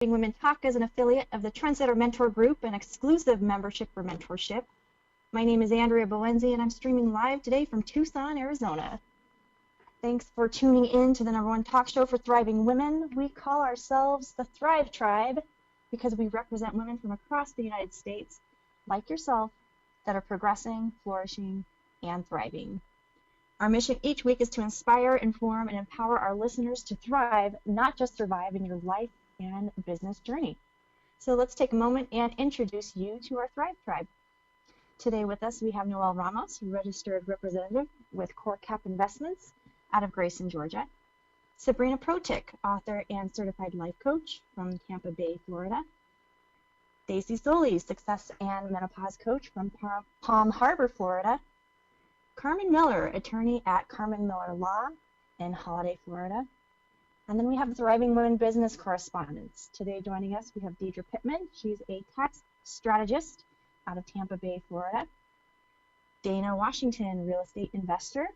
Women Talk is an affiliate of the Trendsetter Mentor Group, an exclusive membership for mentorship. My name is Andrea Boenzi, and I'm streaming live today from Tucson, Arizona. Thanks for tuning in to the #1 talk show for thriving women. We call ourselves the Thrive Tribe because we represent women from across the United States, like yourself, that are progressing, flourishing, and thriving. Our mission each week is to inspire, inform, and empower our listeners to thrive, not just survive in your life and business journey. So let's take a moment and introduce you to our Thrive Tribe. Today with us we have Noelle Ramos, registered representative with Core Cap Investments out of Grayson, Georgia. Sabrina Protic, author and certified life coach from Tampa Bay, Florida. Stacy Solie, success and menopause coach from Palm Harbor, Florida. Carmen Miller, attorney at Carmen Miller Law in Holiday, Florida. And then we have Thriving Women Business Correspondents. Today joining us, we have Deidre Pittman. She's a tax strategist out of Tampa Bay, Florida. Dana Washington, real estate investor.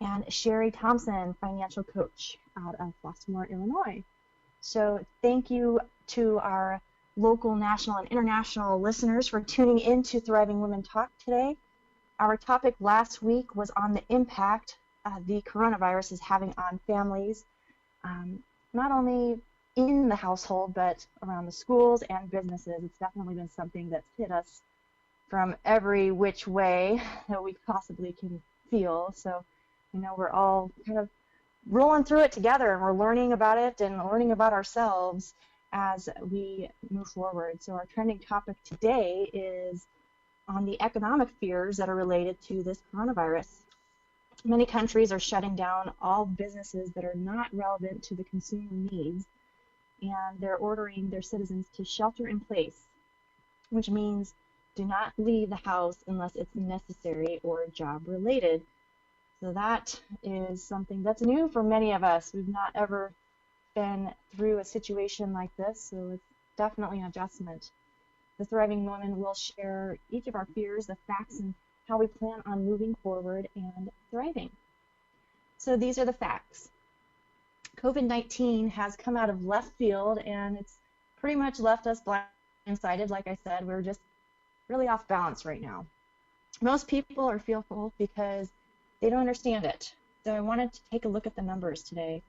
And Sherry Thompson, financial coach out of Baltimore, Illinois. So thank you to our local, national, and international listeners for tuning in to Thriving Women Talk today. Our topic last week was on the impact the coronavirus is having on families, not only in the household, but around the schools and businesses. It's definitely been something that's hit us from every which way that we possibly can feel. So, we're all kind of rolling through it together, and we're learning about it and learning about ourselves as we move forward. So our trending topic today is on the economic fears that are related to this coronavirus. Many countries are shutting down all businesses that are not relevant to the consumer needs, and they're ordering their citizens to shelter in place, which means do not leave the house unless it's necessary or job related. So that is something that's new for many of us. We've not ever been through a situation like this, so it's definitely an adjustment. The Thriving Women will share each of our fears, the facts, and how we plan on moving forward and thriving. So these are the facts. COVID-19 has come out of left field, and it's pretty much left us blindsided. Like I said, we're just really off balance right now. Most people are fearful because they don't understand it. So I wanted to take a look at the numbers today.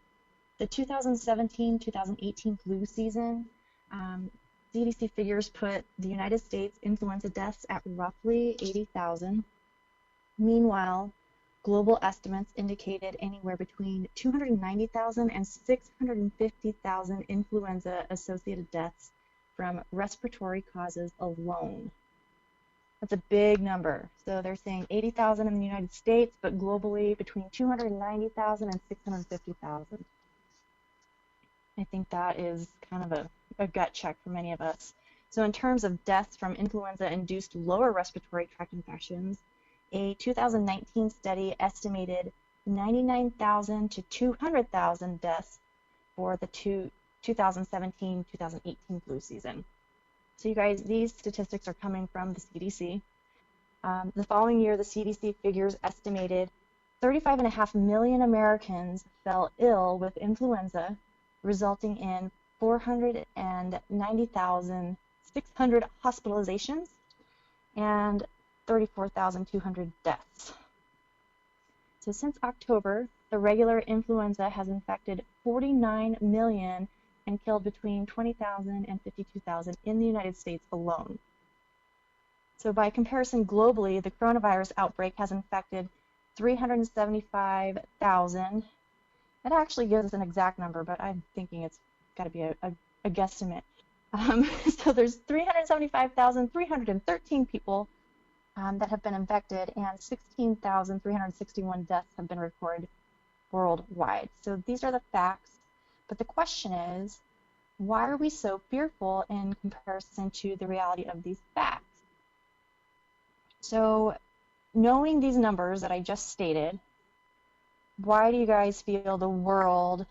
The 2017-2018 flu season, CDC figures put the United States influenza deaths at roughly 80,000. Meanwhile, global estimates indicated anywhere between 290,000 and 650,000 influenza-associated deaths from respiratory causes alone. That's a big number. So they're saying 80,000 in the United States, but globally between 290,000 and 650,000. I think that is kind of a gut check for many of us. So in terms of deaths from influenza-induced lower respiratory tract infections, a 2019 study estimated 99,000 to 200,000 deaths for the 2017-2018 flu season. So you guys, these statistics are coming from the CDC. The following year, the CDC figures estimated 35.5 million Americans fell ill with influenza, resulting in 490,600 hospitalizations and 34,200 deaths. So since October, the regular influenza has infected 49 million and killed between 20,000 and 52,000 in the United States alone. So by comparison, globally, the coronavirus outbreak has infected 375,000. It actually gives us an exact number, but I'm thinking it's got to be a guesstimate. So there's 375,313 people that have been infected, and 16,361 deaths have been recorded worldwide. So these are the facts. But the question is, why are we so fearful in comparison to the reality of these facts? So knowing these numbers that I just stated, why do you guys feel the world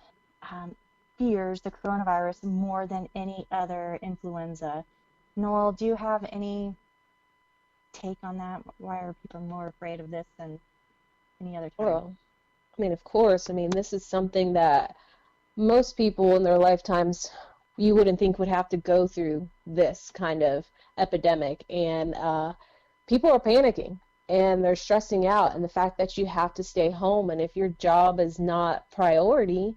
fears the coronavirus more than any other influenza? Noel, do you have any take on that? Why are people more afraid of this than any other time? Well, of course. This is something that most people in their lifetimes you wouldn't think would have to go through this kind of epidemic. And people are panicking and they're stressing out. And the fact that you have to stay home, and if your job is not priority,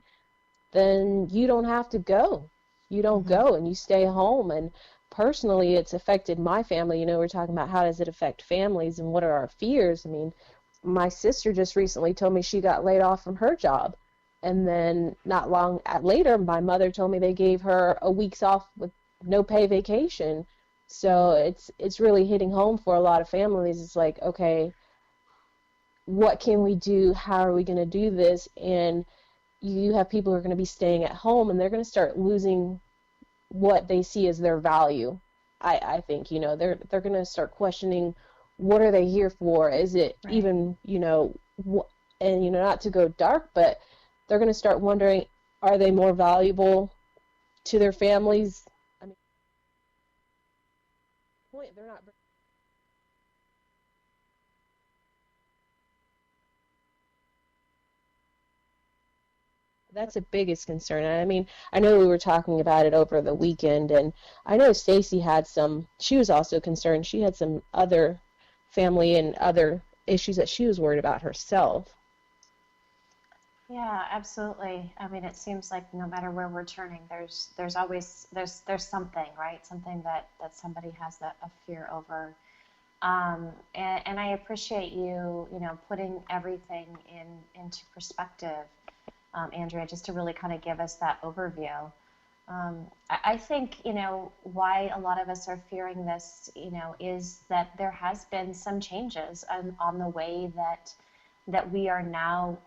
then you don't have to go. You don't Mm-hmm. go and you stay home. And personally, it's affected my family. You know, we're talking about how does it affect families and what are our fears. I mean, my sister just recently told me she got laid off from her job. And then not long later, my mother told me they gave her a week's off with no pay vacation. So it's really hitting home for a lot of families. It's like, okay, what can we do? How are we going to do this? And you have people who are going to be staying at home and they're going to start losing what they see as their value. I think, you know, they're going to start questioning what are they here for? Is it Right. even, you know, and, you know, not to go dark, but they're going to start wondering, are they more valuable to their families? I mean, point, they're not. That's the biggest concern. And I mean, I know we were talking about it over the weekend, and I know Stacy had some, she was also concerned. She had some other family and other issues that she was worried about herself. Yeah, absolutely. I mean, it seems like no matter where we're turning, there's always there's something, right? Something that somebody has a fear over. And I appreciate you, you know, putting everything into perspective, Andrea, just to really kind of give us that overview. I think, you know, why a lot of us are fearing this, you know, is that there has been some changes on the way that we are now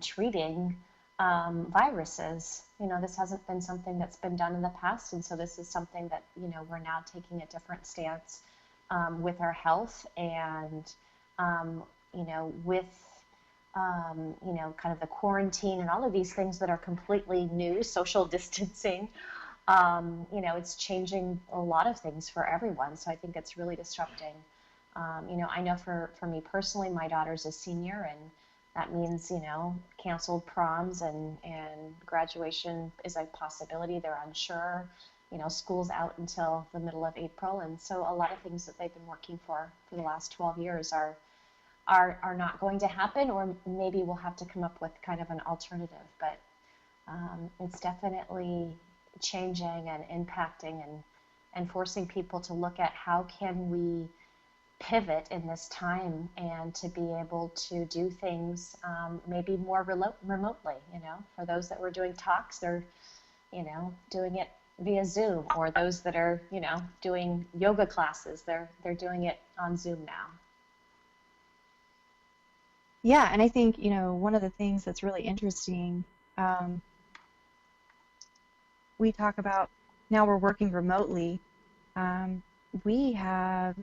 treating viruses. You know, this hasn't been something that's been done in the past, and so this is something that, you know, we're now taking a different stance with our health and, you know, with you know, kind of the quarantine and all of these things that are completely new, social distancing. You know, it's changing a lot of things for everyone. So I think it's really disrupting. You know, I know for me personally, my daughter's a senior, and that means, you know, canceled proms and graduation is a possibility. They're unsure. You know, school's out until the middle of April. And so a lot of things that they've been working for the last 12 years are not going to happen, or maybe we'll have to come up with kind of an alternative. But it's definitely changing and impacting and forcing people to look at how can we pivot in this time and to be able to do things maybe more remotely. You know, for those that were doing talks, they're, you know, doing it via Zoom, or those that are, you know, doing yoga classes, they're doing it on Zoom now. Yeah, and I think, you know, one of the things that's really interesting, um, we talk about now we're working remotely. Um, we have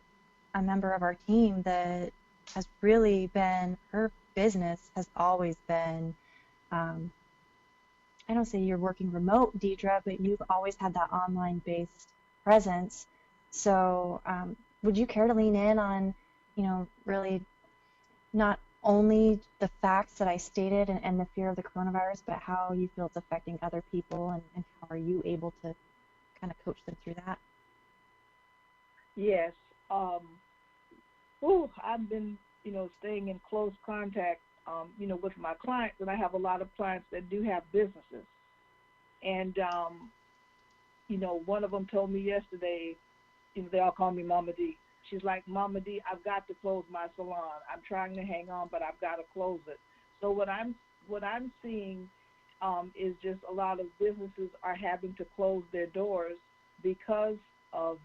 a member of our team that has really been, her business has always been, um, I don't say you're working remote, Deidre, but you've always had that online based presence. So, would you care to lean in on, you know, really not only the facts that I stated and the fear of the coronavirus, but how you feel it's affecting other people and how are you able to kind of coach them through that? Yes. I've been, staying in close contact, with my clients, and I have a lot of clients that do have businesses. And, one of them told me yesterday, they all call me Mama D. She's like, Mama D, I've got to close my salon. I'm trying to hang on, but I've got to close it. So what I'm seeing is just a lot of businesses are having to close their doors because of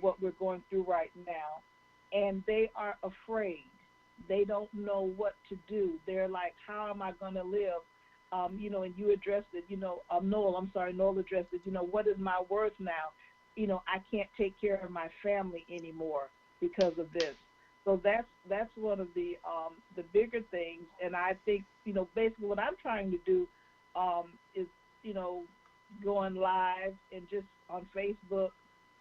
what we're going through right now, and they are afraid. They don't know what to do. They're like, how am I going to live? And you addressed it. Noel addressed it. What is my worth now? I can't take care of my family anymore because of this. So that's one of the bigger things. And I think basically what I'm trying to do is you know going live and just on Facebook,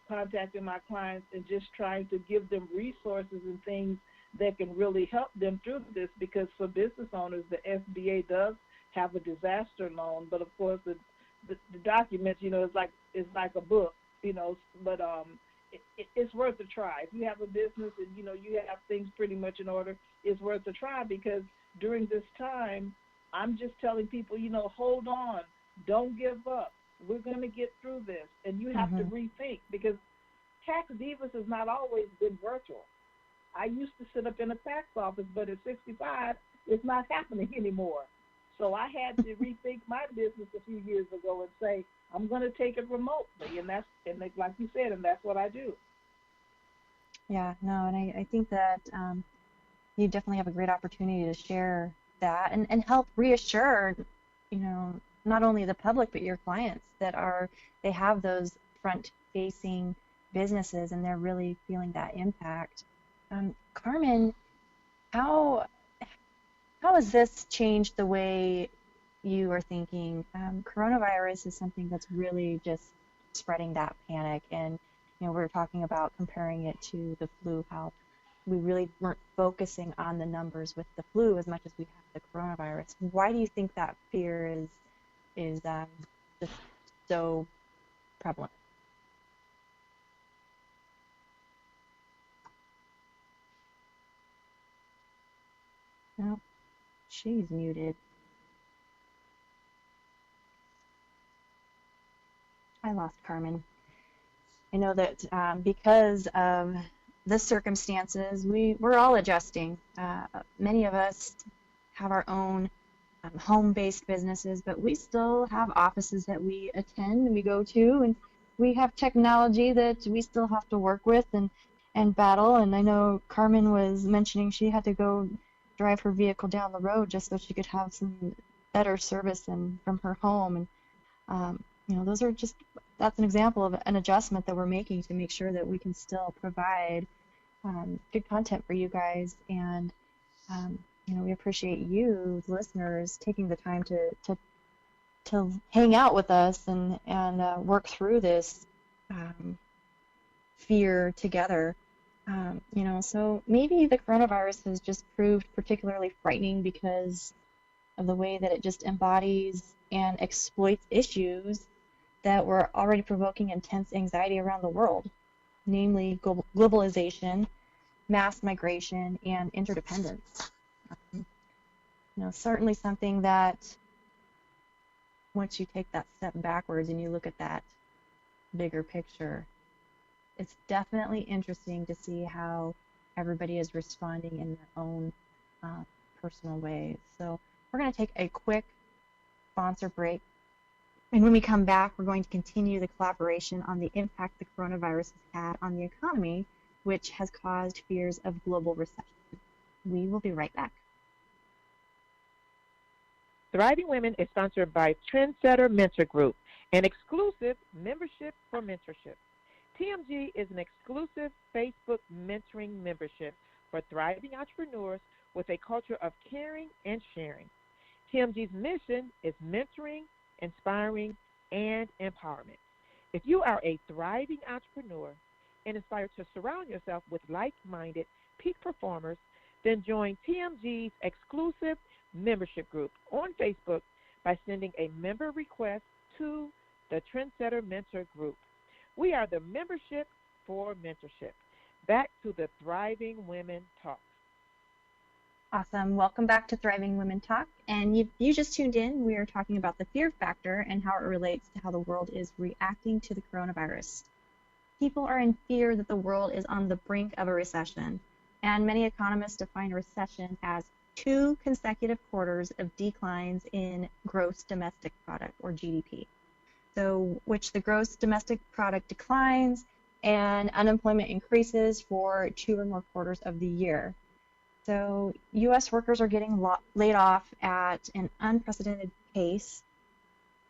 contacting my clients and just trying to give them resources and things that can really help them through this. Because for business owners, the SBA does have a disaster loan, but of course the documents, it's like is like a book, but it's worth a try. If you have a business and you have things pretty much in order, it's worth a try, because during this time, I'm just telling people, hold on, don't give up. We're going to get through this, and you have to rethink, because Tax Divas has not always been virtual. I used to sit up in a tax office, but at 65, it's not happening anymore. So I had to rethink my business a few years ago and say, I'm going to take it remotely, and like you said, and that's what I do. Yeah, no, and I think that you definitely have a great opportunity to share that and help reassure, not only the public but your clients that they have those front-facing businesses and they're really feeling that impact. Carmen, how has this changed the way you are thinking? Coronavirus is something that's really just spreading that panic, and we're talking about comparing it to the flu, how we really weren't focusing on the numbers with the flu as much as we have the coronavirus. Why do you think that fear is just so prevalent? No, she's muted. I lost Carmen. I know that because of the circumstances, we're all adjusting. Many of us have our own home-based businesses, but we still have offices that we attend and we go to, and we have technology that we still have to work with and battle. And I know Carmen was mentioning she had to go drive her vehicle down the road just so she could have some better service from her home. And those are that's an example of an adjustment that we're making to make sure that we can still provide good content for you guys. And we appreciate you, the listeners, taking the time to hang out with us and work through this fear together. So maybe the coronavirus has just proved particularly frightening because of the way that it just embodies and exploits issues that were already provoking intense anxiety around the world, namely globalization, mass migration, and interdependence. Certainly something that once you take that step backwards and you look at that bigger picture, it's definitely interesting to see how everybody is responding in their own personal ways. So we're going to take a quick sponsor break. And when we come back, we're going to continue the collaboration on the impact the coronavirus has had on the economy, which has caused fears of global recession. We will be right back. Thriving Women is sponsored by Trendsetter Mentor Group, an exclusive membership for mentorship. TMG is an exclusive Facebook mentoring membership for thriving entrepreneurs with a culture of caring and sharing. TMG's mission is mentoring, inspiring, and empowerment. If you are a thriving entrepreneur and inspired to surround yourself with like-minded peak performers, then join TMG's exclusive membership group on Facebook by sending a member request to the Trendsetter Mentor Group. We are the membership for mentorship. Back to the Thriving Women Talk. Awesome. Welcome back to Thriving Women Talk. And you just tuned in. We are talking about the fear factor and how it relates to how the world is reacting to the coronavirus. People are in fear that the world is on the brink of a recession, and many economists define a recession as 2 consecutive quarters of declines in gross domestic product, or GDP. So, which the gross domestic product declines and unemployment increases for 2 or more quarters of the year. So, U.S. workers are getting laid off at an unprecedented pace,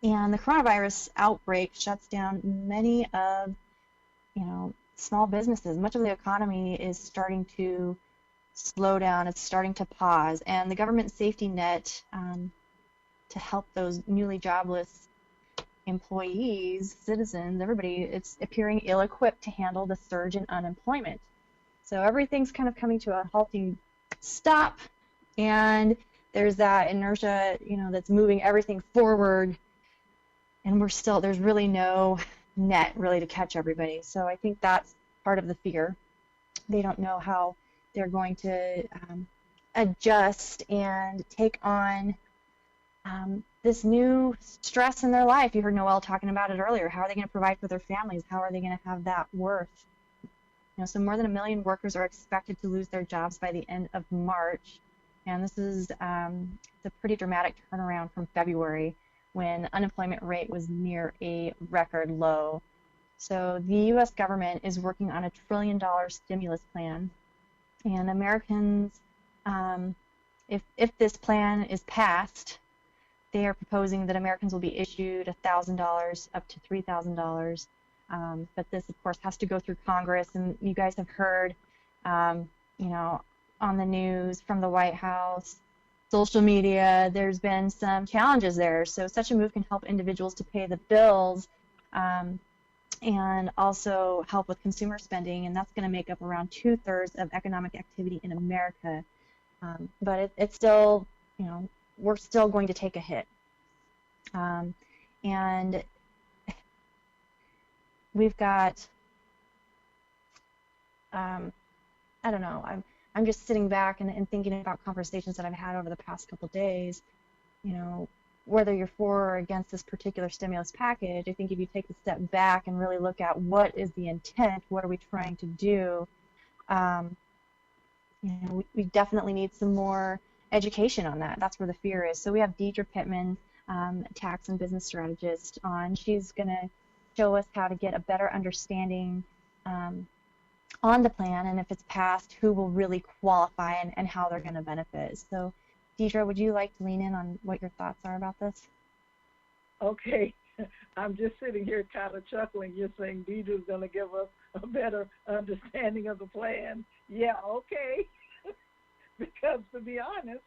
and the coronavirus outbreak shuts down many of, small businesses. Much of the economy is starting to slow down. It's starting to pause, and the government safety net to help those newly jobless employees, citizens, everybody, it's appearing ill-equipped to handle the surge in unemployment. So everything's kind of coming to a halting stop, and there's that inertia, that's moving everything forward, and there's really no net really to catch everybody. So I think that's part of the fear. They don't know how they're going to adjust and take on this new stress in their life. You heard Noelle talking about it earlier. How are they going to provide for their families? How are they going to have that worth? So more than 1 million workers are expected to lose their jobs by the end of March. And this is it's a pretty dramatic turnaround from February when the unemployment rate was near a record low. So the U.S. government is working on $1 trillion stimulus plan. And Americans, if this plan is passed, they are proposing that Americans will be issued $1,000 up to $3,000. But this, of course, has to go through Congress. And you guys have heard, on the news from the White House, social media, there's been some challenges there. So such a move can help individuals to pay the bills and also help with consumer spending. And that's going to make up around 2/3 of economic activity in America. But it's still, we're still going to take a hit. And we've got, I don't know, I'm just sitting back and thinking about conversations that I've had over the past couple of days, whether you're for or against this particular stimulus package. I think if you take a step back and really look at what is the intent, what are we trying to do, we definitely need some more education on that. That's where the fear is. So we have Deidre Pittman, tax and business strategist, on. She's going to show us how to get a better understanding on the plan, and if it's passed, who will really qualify and how they're going to benefit. So, Deidre, would you like to lean in on what your thoughts are about this? Okay. I'm just sitting here kind of chuckling. You're saying Deidre's going to give us a better understanding of the plan. Yeah, okay. Because to be honest,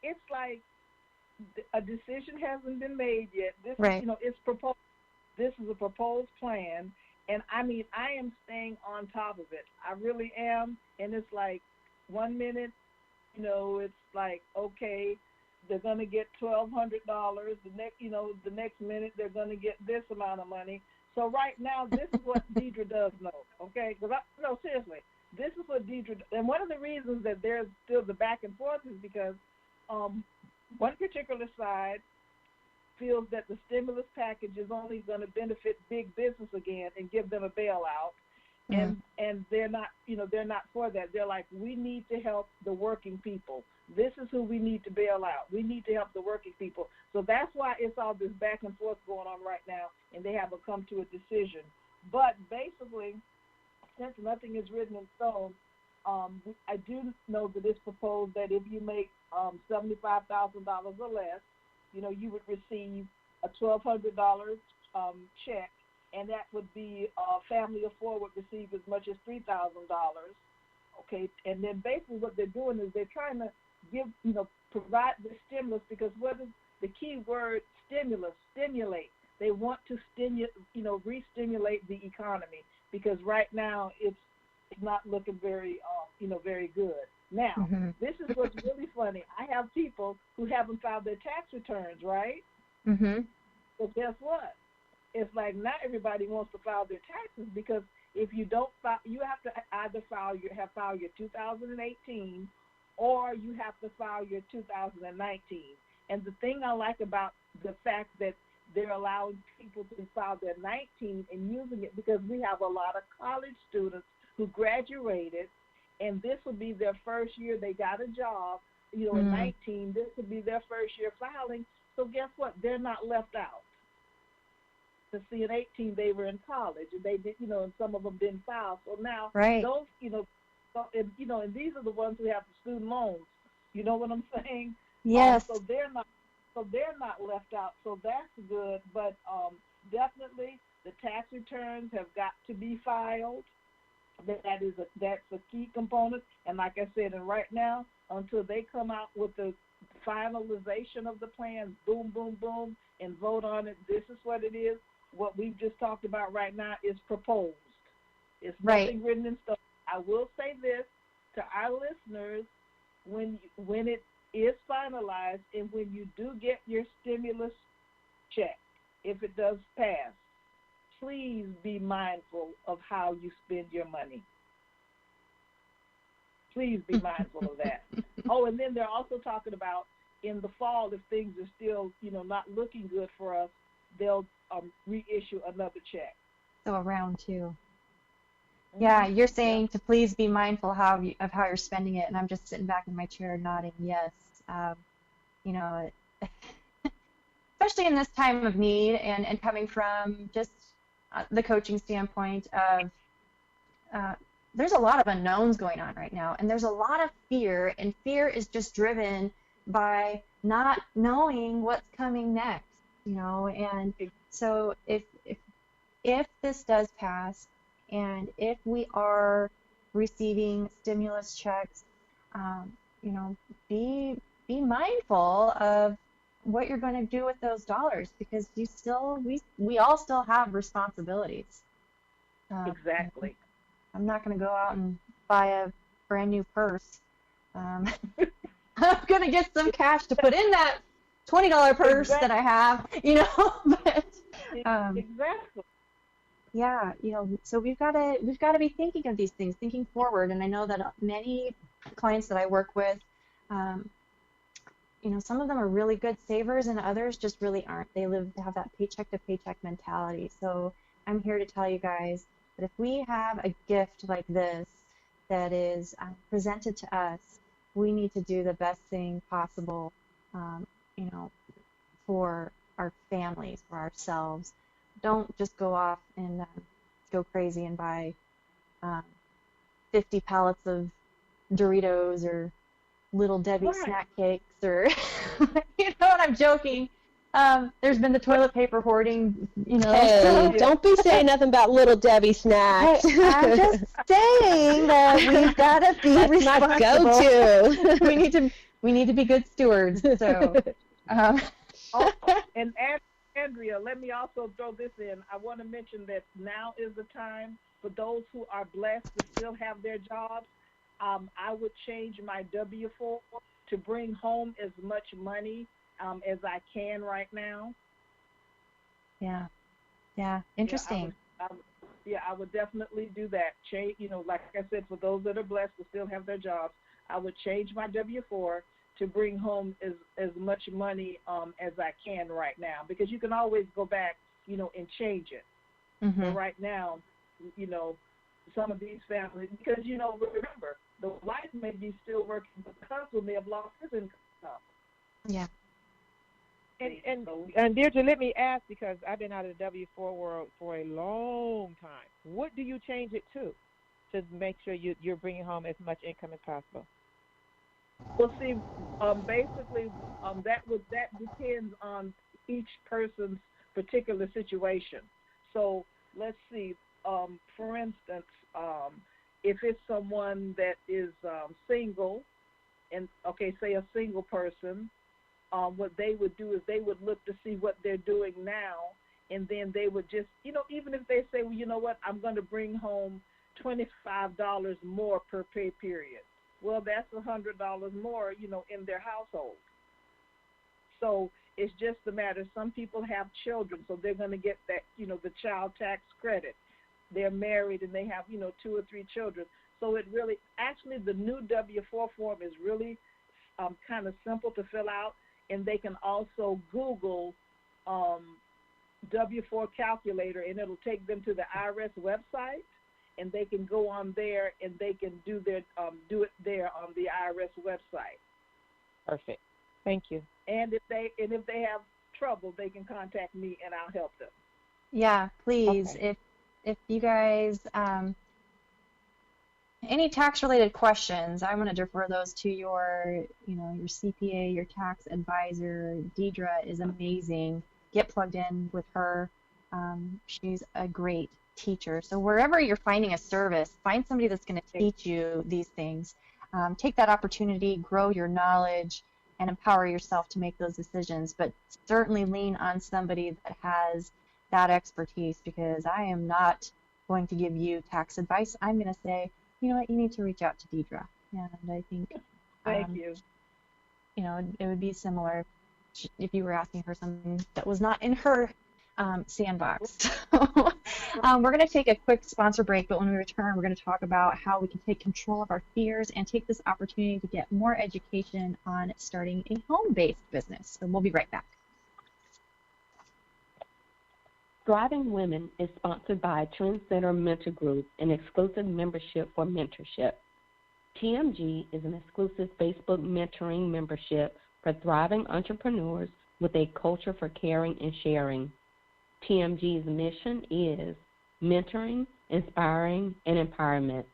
it's like a decision hasn't been made yet. This, right. It's proposed. This is a proposed plan, and I mean, I am staying on top of it. I really am, and it's like 1 minute, it's like, okay, they're gonna get $1,200. The next minute they're gonna get this amount of money. So right now, this is what Deidre does know, okay? No, seriously, this is what Deidre. And one of the reasons that there's still the back and forth is because one particular side feels that the stimulus package is only going to benefit big business again and give them a bailout, and they're not for that. They're like, we need to help the working people. This is who we need to bail out. We need to help the working people. So that's why it's all this back and forth going on right now, and they haven't come to a decision. But basically, since nothing is written in stone, I do know that it's proposed that if you make $75,000 or less, you would receive a $1,200 check, and that would be a family of four would receive as much as $3,000. Okay, and then basically what they're doing is they're trying to provide the stimulus, because what is the key word? Stimulate. They want to re-stimulate the economy, because right now it's not looking very very good. Now, This is what's really funny. I have people who haven't filed their tax returns, right? So guess what? It's like not everybody wants to file their taxes, because if you don't file, you have to either file your 2018, or you have to file your 2019. And the thing I like about the fact that they're allowing people to file their 19 and using it, because we have a lot of college students who graduated, and this will be their first year they got a job, in 19, this will be their first year filing. So guess what? They're not left out. To see in 18, they were in college, and they did, and some of them didn't file. So now those, and these are the ones who have the student loans. You know what I'm saying? Yes. So they're not left out. So that's good. But definitely the tax returns have got to be filed. That's a key component. And like I said, and right now, until they come out with the finalization of the plan, boom, boom, boom, and vote on it, this is what it is. What we've just talked about right now is proposed. It's nothing written in stone. I will say this to our listeners: when it is finalized, and when you do get your stimulus check, if it does pass, please be mindful of how you spend your money. Please be mindful of that. Oh, and then they're also talking about in the fall, if things are still, not looking good for us, they'll reissue another check. So around two. Yeah, you're saying to please be mindful of how you're spending it, and I'm just sitting back in my chair nodding yes. You know, especially in this time of need, and coming from just the coaching standpoint of there's a lot of unknowns going on right now, and there's a lot of fear, and fear is just driven by not knowing what's coming next, and so if this does pass, and if we are receiving stimulus checks, be mindful of what you're going to do with those dollars, because we all still have responsibilities. Exactly. I'm not going to go out and buy a brand new purse. I'm going to get some cash to put in that $20 purse that I have, but exactly. Yeah, so we've got to be thinking of these things, thinking forward. And I know that many clients that I work with, some of them are really good savers, and others just really aren't. They have that paycheck to paycheck mentality. So I'm here to tell you guys that if we have a gift like this that is presented to us, we need to do the best thing possible, for our families, for ourselves. Don't just go off and go crazy and buy 50 pallets of Doritos or Little Debbie snack cakes, or I'm joking. There's been the toilet paper hoarding, Hey, so, don't be saying nothing about Little Debbie snacks. Hey, I'm just saying that we've got to be That's responsible. my go-to. we need to be good stewards. So. And Andrea, let me also throw this in. I want to mention that now is the time for those who are blessed to still have their jobs. I would change my W-4 to bring home as much money as I can right now. Yeah, interesting. I would definitely do that. Change, like I said, for those that are blessed to still have their jobs, I would change my W-4 to bring home as much money as I can right now, because you can always go back, and change it. Mm-hmm. But right now, some of these families, because, remember, the wife may be still working, but the husband may have lost his income. Yeah. And Deirdre, let me ask, because I've been out of the W-4 world for a long time. What do you change it to make sure you're bringing home as much income as possible? Well, see, basically, that depends on each person's particular situation. So let's see, for instance, if it's someone that is single, and say a single person, what they would do is they would look to see what they're doing now, and then they would just, even if they say, well, you know what, I'm going to bring home $25 more per pay period. Well, that's $100 more, in their household. So it's just a matter. Some people have children, so they're going to get that, the child tax credit. They're married and they have, 2 or 3 children. So it really, actually, the new W-4 form is really kind of simple to fill out, and they can also Google W-4 calculator, and it'll take them to the IRS website. And they can go on there and they can do it there on the IRS website. Perfect. Thank you. And if they have trouble, they can contact me and I'll help them. Yeah, please. Okay. If you guys any tax related questions, I'm going to defer those to your CPA, your tax advisor. Deidre is amazing. Get plugged in with her. She's a great teacher. So wherever you're finding a service, find somebody that's going to teach you these things. Take that opportunity, grow your knowledge, and empower yourself to make those decisions. But certainly lean on somebody that has that expertise, because I am not going to give you tax advice. I'm going to say, you know what, you need to reach out to Deidre. And I think Thank you. It would be similar if you were asking her something that was not in her sandbox. So, we're going to take a quick sponsor break, but when we return, we're going to talk about how we can take control of our fears and take this opportunity to get more education on starting a home-based business. So we'll be right back. Thriving Women is sponsored by Trendsetter Mentor Group, an exclusive membership for mentorship. TMG is an exclusive Facebook mentoring membership for thriving entrepreneurs with a culture for caring and sharing. TMG's mission is mentoring, inspiring, and empowerment.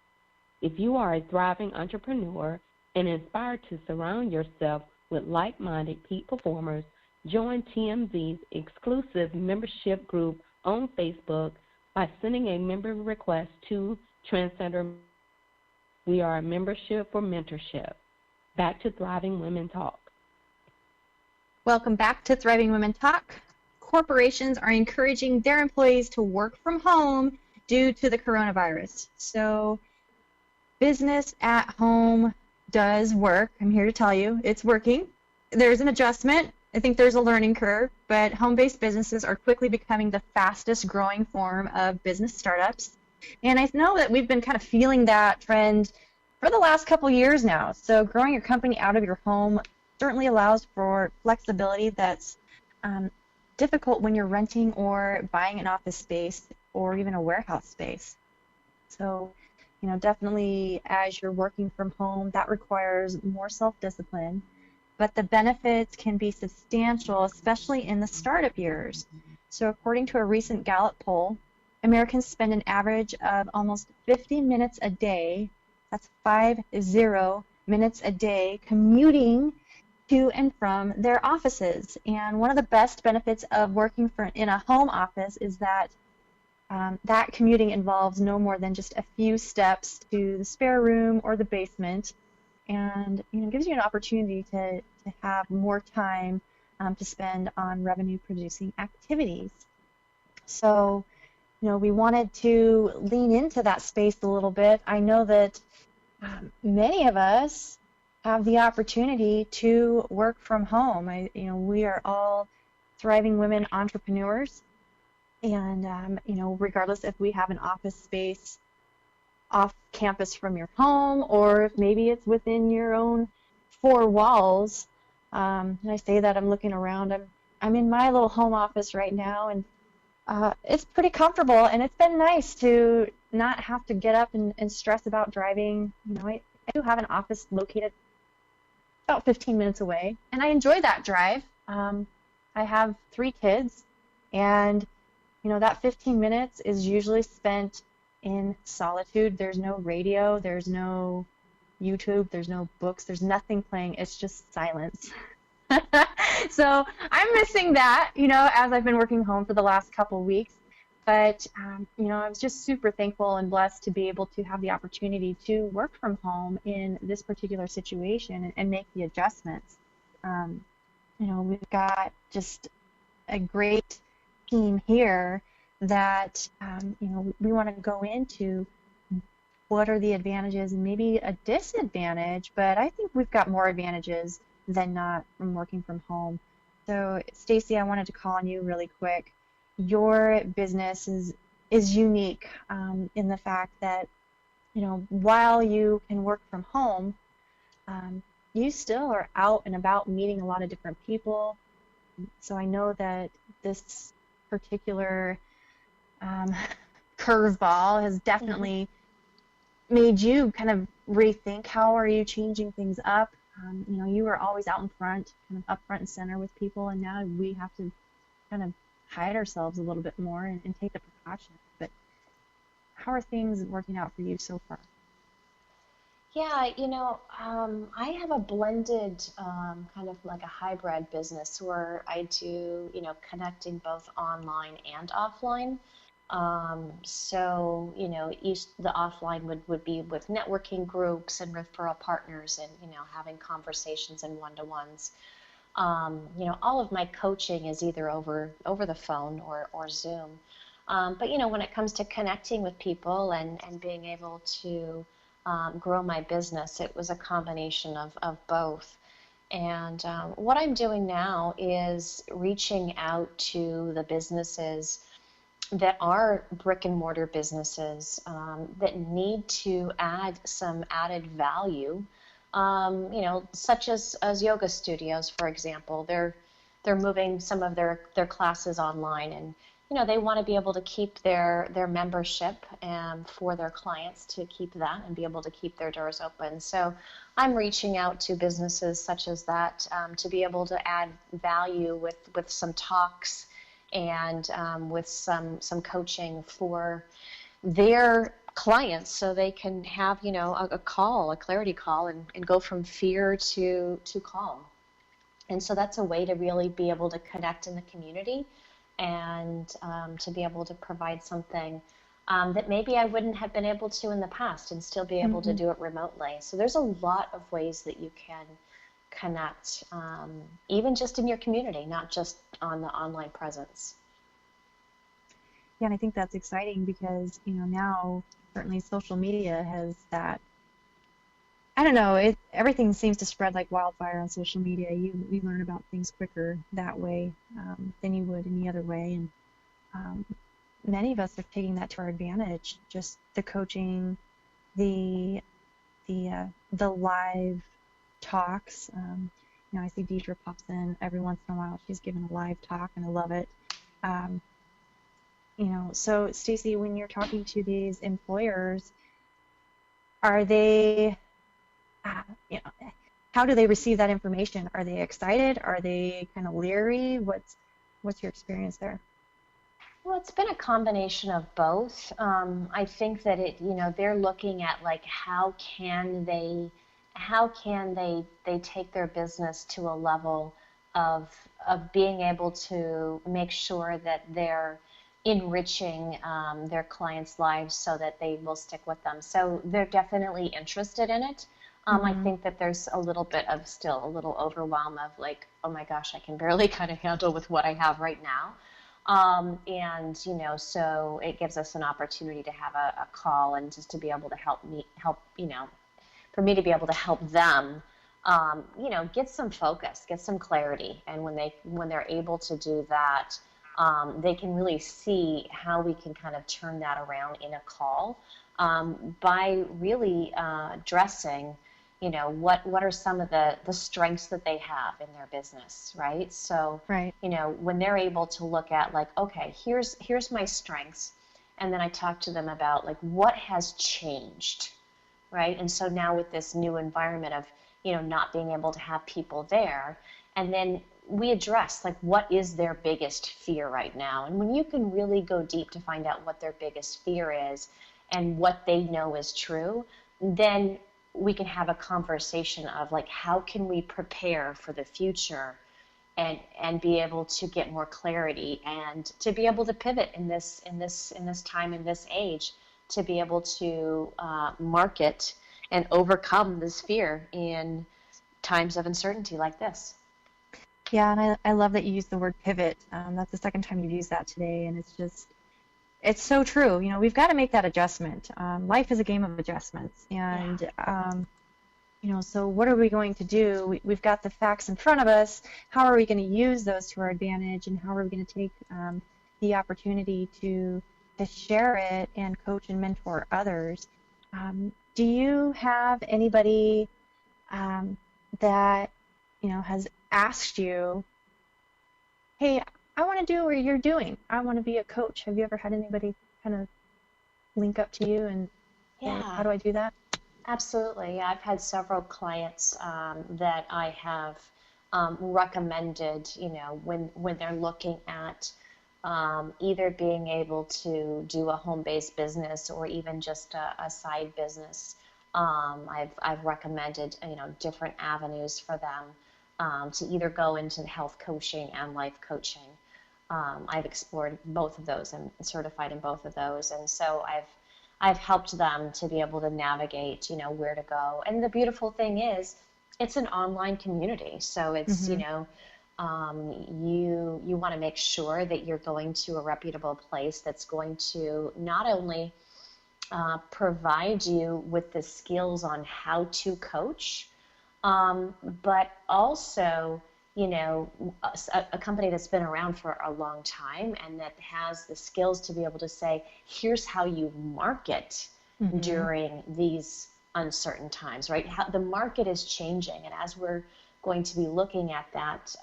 If you are a thriving entrepreneur and inspired to surround yourself with like-minded peak performers, join TMZ's exclusive membership group on Facebook by sending a member request to Trendsetter. We are a membership for mentorship. Back to Thriving Women Talk. Welcome back to Thriving Women Talk. Corporations are encouraging their employees to work from home due to the coronavirus. So business at home does work. I'm here to tell you it's working. There's an adjustment. I think there's a learning curve, but home-based businesses are quickly becoming the fastest growing form of business startups. And I know that we've been kind of feeling that trend for the last couple years now. So growing your company out of your home certainly allows for flexibility that's difficult when you're renting or buying an office space or even a warehouse space. So, definitely as you're working from home, that requires more self-discipline, but the benefits can be substantial, especially in the startup years. So according to a recent Gallup poll, Americans spend an average of almost 50 minutes a day, that's 50 minutes a day, commuting to and from their offices. And one of the best benefits of working in a home office is that that commuting involves no more than just a few steps to the spare room or the basement, and gives you an opportunity to have more time to spend on revenue-producing activities. So, we wanted to lean into that space a little bit. I know that many of us have the opportunity to work from home. We are all thriving women entrepreneurs, and regardless if we have an office space off campus from your home or if maybe it's within your own four walls. And I say that I'm looking around. I'm in my little home office right now, and it's pretty comfortable, and it's been nice to not have to get up and stress about driving. I do have an office located about 15 minutes away, and I enjoy that drive. I have 3 kids, and that 15 minutes is usually spent in solitude. There's no radio, there's no YouTube, there's no books, there's nothing playing. It's just silence. So I'm missing that, as I've been working home for the last couple weeks. But, I was just super thankful and blessed to be able to have the opportunity to work from home in this particular situation and make the adjustments. We've got just a great team here that, we want to go into what are the advantages and maybe a disadvantage, but I think we've got more advantages than not from working from home. So, Stacy, I wanted to call on you really quick. Your business is unique in the fact that, while you can work from home, you still are out and about meeting a lot of different people. So I know that this particular curveball has definitely made you kind of rethink how are you changing things up. You were always out in front, kind of up front and center with people, and now we have to kind of hide ourselves a little bit more and take the precautions. But how are things working out for you so far? Yeah, I have a blended kind of like a hybrid business where I do, connecting both online and offline. So, the offline would be with networking groups and referral partners and, having conversations and one-to-ones. All of my coaching is either over the phone or Zoom. But, when it comes to connecting with people and being able to grow my business, it was a combination of both. And what I'm doing now is reaching out to the businesses that are brick and mortar businesses that need to add some added value, such as yoga studios, for example. They're moving some of their classes online, and they want to be able to keep their membership and for their clients to keep that and be able to keep their doors open. So I'm reaching out to businesses such as that to be able to add value with some talks and with some coaching for their clients, so they can have a clarity call, and go from fear to calm. And so that's a way to really be able to connect in the community, and to be able to provide something that maybe I wouldn't have been able to in the past, and still be able to do it remotely. So there's a lot of ways that you can connect, even just in your community, not just on the online presence. Yeah, and I think that's exciting because, now certainly social media has that. I don't know, everything seems to spread like wildfire on social media. You learn about things quicker that way than you would any other way, and many of us are taking that to our advantage. Just the coaching, the live talks. I see Deidre pops in every once in a while. She's given a live talk, and I love it. Um, so Stacy, when you're talking to these employers, are they, uh, you know, how do they receive that information? Are they excited? Are they kind of leery? What's your experience there? Well, it's been a combination of both. I think that they're looking at like how can they take their business to a level of being able to make sure that they're enriching their clients' lives so that they will stick with them. So they're definitely interested in it. I think that there's a little bit of still a little overwhelm of like, oh my gosh, I can barely kind of handle with what I have right now. And so it gives us an opportunity to have a call, and just to be able to for me to be able to help them, get some focus, get some clarity. And when they're able to do that, they can really see how we can kind of turn that around in a call, by really addressing what are some of the strengths that they have in their business, right? So, Right. When they're able to look at like, okay, here's my strengths, and then I talk to them about like what has changed, right? And so now with this new environment of, not being able to have people there, and then we address like what is their biggest fear right now. And when you can really go deep to find out what their biggest fear is and what they know is true, then we can have a conversation of like, how can we prepare for the future, and be able to get more clarity, and to be able to pivot in this time, in this age, to be able to market and overcome this fear in times of uncertainty like this. Yeah, and I love that you used the word pivot. That's the second time you've used that today, and it's so true. We've got to make that adjustment. Life is a game of adjustments, and so what are we going to do? We've got the facts in front of us. How are we going to use those to our advantage, and how are we going to take the opportunity to share it and coach and mentor others? Do you have anybody that has asked you, hey, I want to do what you're doing. I want to be a coach. Have you ever had anybody kind of link up to you and say, how do I do that? Absolutely. I've had several clients that I have recommended, when they're looking at either being able to do a home-based business or even just a side business. I've recommended, different avenues for them to either go into health coaching and life coaching. I've explored both of those and certified in both of those, and so I've helped them to be able to navigate, where to go. And the beautiful thing is, it's an online community, so it's you want to make sure that you're going to a reputable place that's going to not only provide you with the skills on how to coach, but also, you know, a company that's been around for a long time and that has the skills to be able to say, here's how you market during these uncertain times, right? How, the market is changing, and as we're going to be looking at that,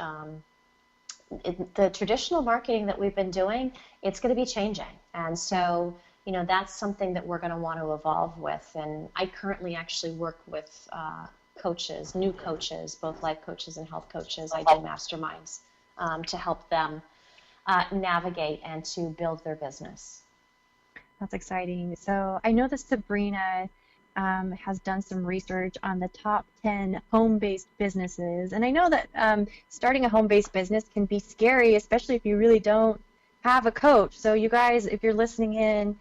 the traditional marketing that we've been doing, it's going to be changing. And so, you know, that's something that we're going to want to evolve with. And I currently actually work with coaches, new coaches, both life coaches and health coaches. I do masterminds to help them navigate and to build their business. That's exciting. So I know that Sabrina has done some research on the top 10 home-based businesses. And I know that starting a home-based business can be scary, especially if you really don't have a coach. So you guys, if you're listening in,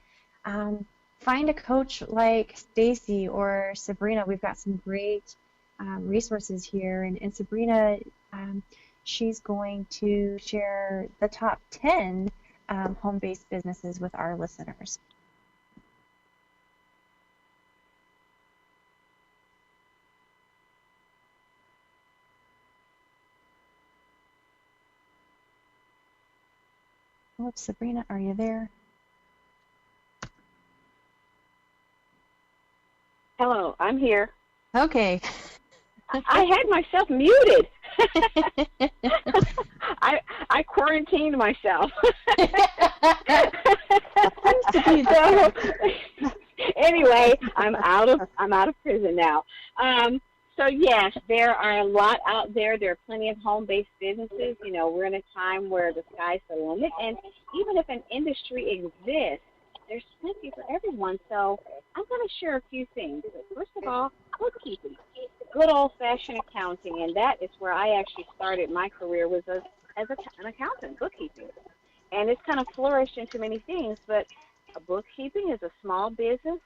find a coach like Stacy or Sabrina. We've got some great resources here. And Sabrina, she's going to share the top 10 home-based businesses with our listeners. Oh, Sabrina, are you there? Hello, I'm here. Okay. I had myself muted. I quarantined myself. So, anyway, I'm out of prison now. So yes, there are a lot out there. There are plenty of home-based businesses. You know, we're in a time where the sky's the limit, and even if an industry exists, there's plenty for everyone. So I'm going to share a few things. First of all, bookkeeping, good old-fashioned accounting, and that is where I actually started my career, was as an accountant, bookkeeping. And it's kind of flourished into many things, but bookkeeping is a small business.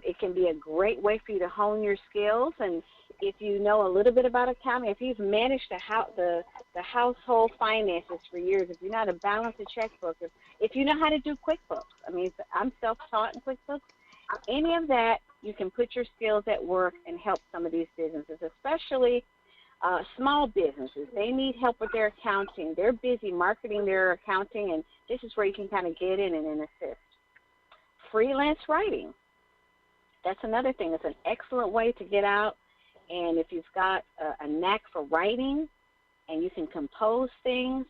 It can be a great way for you to hone your skills, and if you know a little bit about accounting, if you've managed the household finances for years, if you know how to balance a checkbook, if you know how to do QuickBooks, I mean, I'm self-taught in QuickBooks, any of that, you can put your skills at work and help some of these businesses, especially small businesses. They need help with their accounting. They're busy marketing their accounting, and this is where you can kind of get in and assist. Freelance writing. That's another thing. It's an excellent way to get out, and if you've got a knack for writing and you can compose things,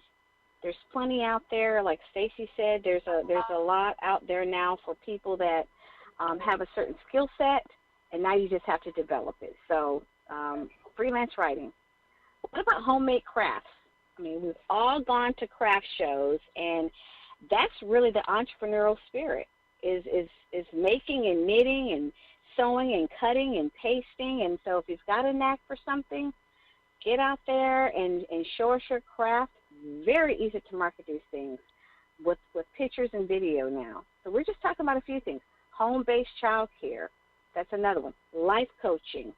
there's plenty out there. Like Stacy said, there's a lot out there now for people that have a certain skill set, and now you just have to develop it. So freelance writing. What about homemade crafts? I mean, we've all gone to craft shows, and that's really the entrepreneurial spirit, is making and knitting and sewing and cutting and pasting. And so if you've got a knack for something, get out there and show us your craft. Very easy to market these things with pictures and video now. So we're just talking about a few things. Home-based child care. That's another one. Life coaching.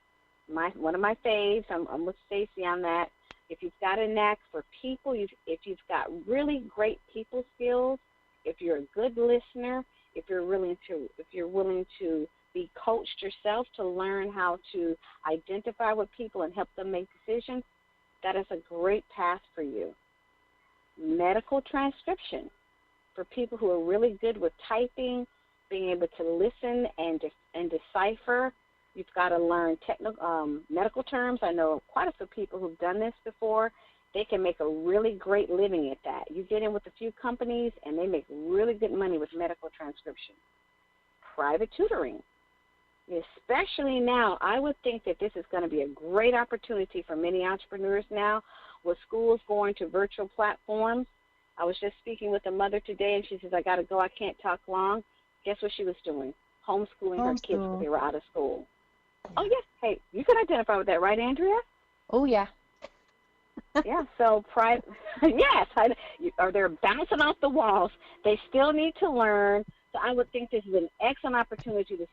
One of my faves. I'm with Stacy on that. If you've got a knack for people, if you've got really great people skills, if you're a good listener, if you're willing to be coached yourself to learn how to identify with people and help them make decisions, that is a great path for you. Medical transcription. For people who are really good with typing, being able to listen and decipher, you've got to learn medical terms. I know quite a few people who've done this before. They can make a really great living at that. You get in with a few companies, and they make really good money with medical transcription. Private tutoring. Especially now, I would think that this is going to be a great opportunity for many entrepreneurs now with schools going to virtual platforms. I was just speaking with a mother today, and she says, I got to go, I can't talk long. Guess what she was doing? Homeschooling her kids when they were out of school. Oh, yes. Hey, you can identify with that, right, Andrea? Oh, yeah. Yeah, so yes, or they're bouncing off the walls. They still need to learn. So I would think this is an excellent opportunity to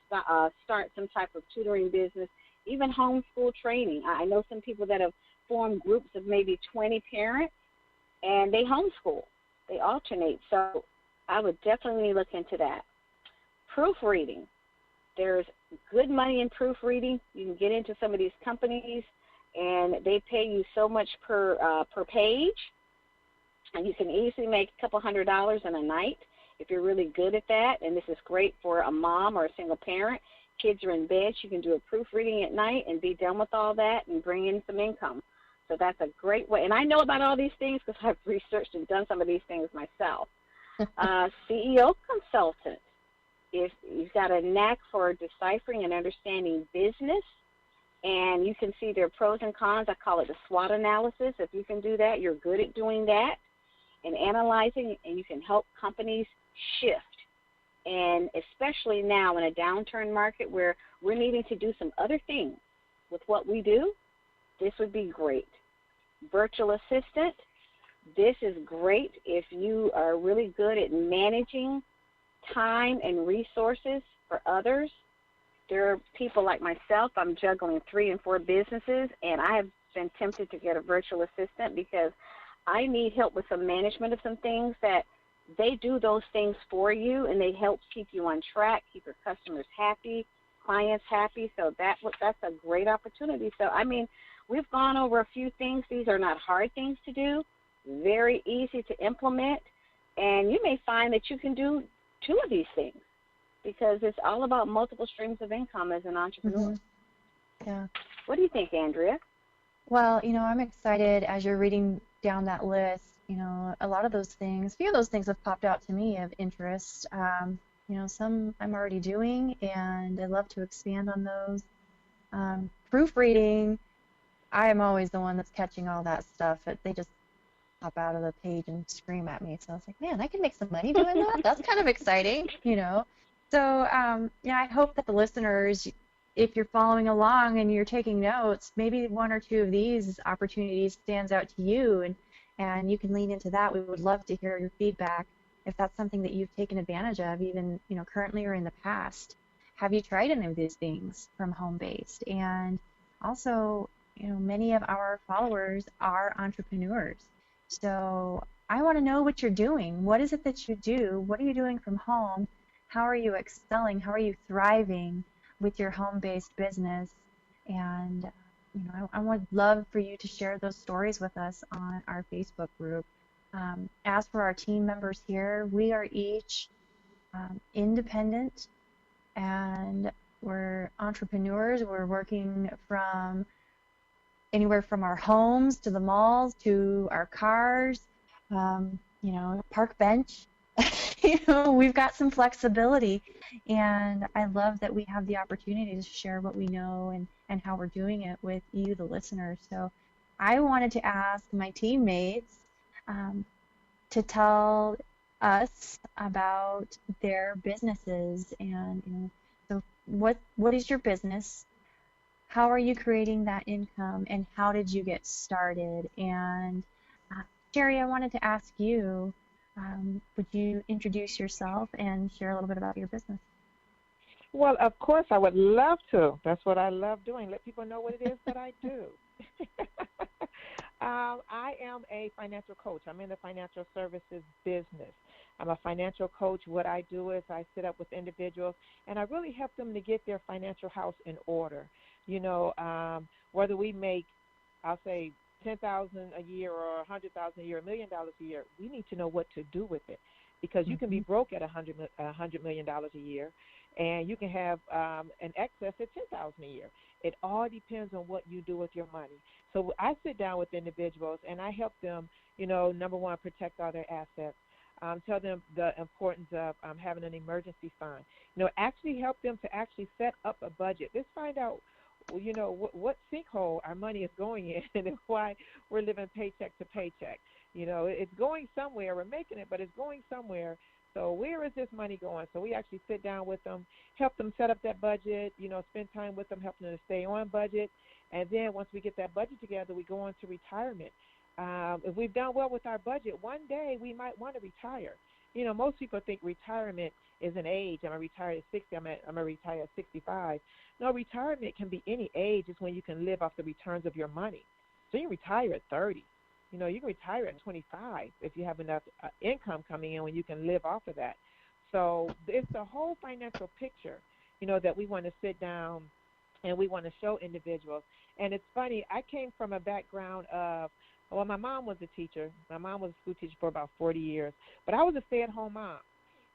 start some type of tutoring business, even homeschool training. I know some people that have formed groups of maybe 20 parents, and they homeschool. They alternate. So I would definitely look into that. Proofreading. There's good money in proofreading. You can get into some of these companies, and they pay you so much per page, and you can easily make a couple $100 in a night if you're really good at that. And this is great for a mom or a single parent. Kids are in bed. You can do a proofreading at night and be done with all that and bring in some income. So that's a great way. And I know about all these things because I've researched and done some of these things myself. CEO consultant. If you've got a knack for deciphering and understanding business, and you can see their pros and cons, I call it the SWOT analysis. If you can do that, you're good at doing that and analyzing, and you can help companies shift. And especially now in a downturn market where we're needing to do some other things with what we do, this would be great. Virtual assistant, this is great if you are really good at managing time and resources for others. There are people like myself, I'm juggling 3 and 4 businesses, and I have been tempted to get a virtual assistant because I need help with some management of some things that they do those things for you, and they help keep you on track, keep your customers happy, clients happy. So that's a great opportunity. So, I mean, we've gone over a few things. These are not hard things to do, very easy to implement, and you may find that you can do 2 of these things because it's all about multiple streams of income as an entrepreneur. Mm-hmm. Yeah. What do you think, Andrea? Well, I'm excited as you're reading down that list. A lot of those things, a few of those things have popped out to me of interest. Some I'm already doing, and I'd love to expand on those. Proofreading, I am always the one that's catching all that stuff. They just pop out of the page and scream at me. So I was like, man, I can make some money doing that. That's kind of exciting, So, I hope that the listeners, if you're following along and you're taking notes, maybe 1 or 2 of these opportunities stands out to you, and you can lean into that. We would love to hear your feedback if that's something that you've taken advantage of, even currently or in the past. Have you tried any of these things from home-based? And also, many of our followers are entrepreneurs. So I want to know what you're doing. What is it that you do? What are you doing from home? How are you excelling? How are you thriving with your home-based business? And I would love for you to share those stories with us on our Facebook group. As for our team members here, we are each independent, and we're entrepreneurs. We're working from anywhere from our homes to the malls to our cars, park bench. We've got some flexibility, and I love that we have the opportunity to share what we know and how we're doing it with you, the listeners. So I wanted to ask my teammates to tell us about their businesses, and so what is your business? How are you creating that income, and how did you get started? And Sherry, I wanted to ask you, would you introduce yourself and share a little bit about your business? Well, of course, I would love to. That's what I love doing. Let people know what it is that I do. I am a financial coach. I'm in the financial services business. I'm a financial coach. What I do is I sit up with individuals, and I really help them to get their financial house in order. Whether we make, I'll say, $10,000 a year or $100,000 a year, $1 million a year, we need to know what to do with it, because you can be broke at $100 million a year, and you can have an excess at $10,000 a year. It all depends on what you do with your money. So I sit down with individuals, and I help them, number one, protect all their assets. Tell them the importance of having an emergency fund. Actually help them to actually set up a budget. Let's find out, what sinkhole our money is going in and why we're living paycheck to paycheck. It's going somewhere. We're making it, but it's going somewhere. So where is this money going? So we actually sit down with them, help them set up that budget, spend time with them, help them to stay on budget. And then once we get that budget together, we go on to retirement. If we've done well with our budget, one day we might want to retire. Most people think retirement is an age. I'm going to retire at 60. I'm going to retire at 65. No, retirement can be any age. It's when you can live off the returns of your money. So you can retire at 30. You can retire at 25 if you have enough income coming in when you can live off of that. So it's the whole financial picture. that we want to sit down and we want to show individuals. And it's funny, I came from a background of, well, my mom was a teacher. My mom was a school teacher for about 40 years, but I was a stay-at-home mom.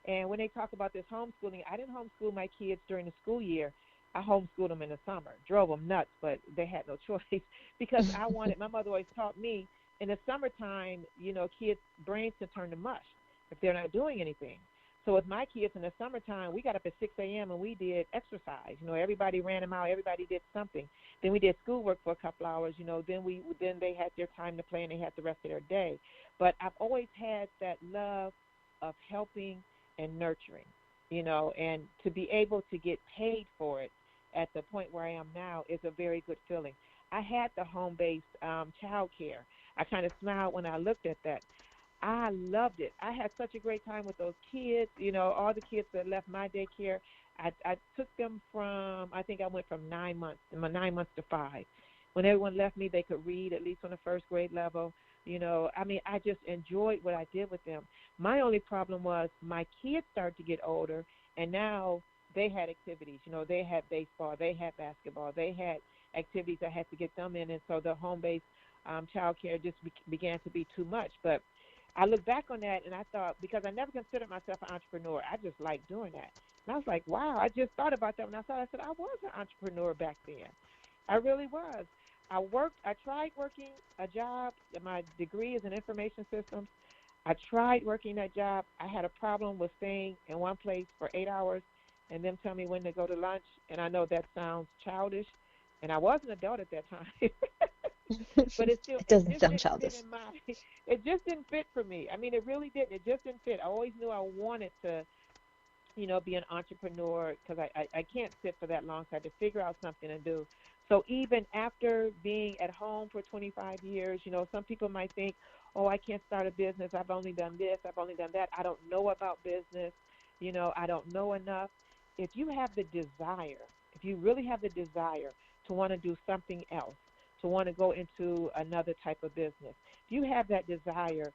And when they talk about this homeschooling, I didn't homeschool my kids during the school year. I homeschooled them in the summer, drove them nuts, but they had no choice because I wanted, my mother always taught me in the summertime, kids' brains can turn to mush if they're not doing anything. So with my kids in the summertime, we got up at 6 a.m. and we did exercise. Everybody ran them out. Everybody did something. Then we did schoolwork for a couple hours. Then they had their time to play and they had the rest of their day. But I've always had that love of helping and nurturing, and to be able to get paid for it at the point where I am now is a very good feeling. I had the home-based child care. I kind of smiled when I looked at that. I loved it. I had such a great time with those kids, all the kids that left my daycare. I took them from, I think I went from 9 months to 5. When everyone left me, they could read at least on the first grade level. I just enjoyed what I did with them. My only problem was my kids started to get older, and now they had activities. They had baseball, they had basketball, they had activities I had to get them in, and so the home-based child care just began to be too much. But I look back on that, and I thought, because I never considered myself an entrepreneur, I just liked doing that. And I was like, wow, I just thought about that when I said I was an entrepreneur back then. I really was. I tried working a job. My degree is in information systems. I tried working that job. I had a problem with staying in one place for 8 hours and them tell me when to go to lunch. And I know that sounds childish, and I was an adult at that time. But it doesn't sound didn't childish. fit it just didn't fit for me. I mean, it really didn't. It just didn't fit. I always knew I wanted to, be an entrepreneur because I can't sit for that long. So I had to figure out something to do. So even after being at home for 25 years, some people might think, oh, I can't start a business. I've only done this. I've only done that. I don't know about business. I don't know enough. If you have the desire, if you really have the desire to want to do something else, to want to go into another type of business, if you have that desire,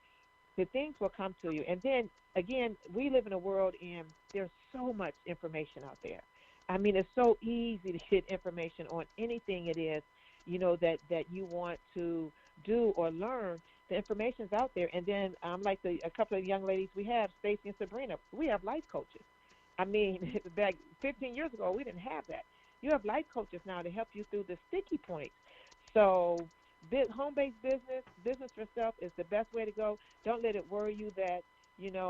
the things will come to you. And then, again, we live in a world and there's so much information out there. I mean, it's so easy to get information on anything it is, that you want to do or learn. The information's out there. And then, like a couple of young ladies we have, Stacy and Sabrina, we have life coaches. I mean, back 15 years ago, we didn't have that. You have life coaches now to help you through the sticky points. So home-based business for self is the best way to go. Don't let it worry you that,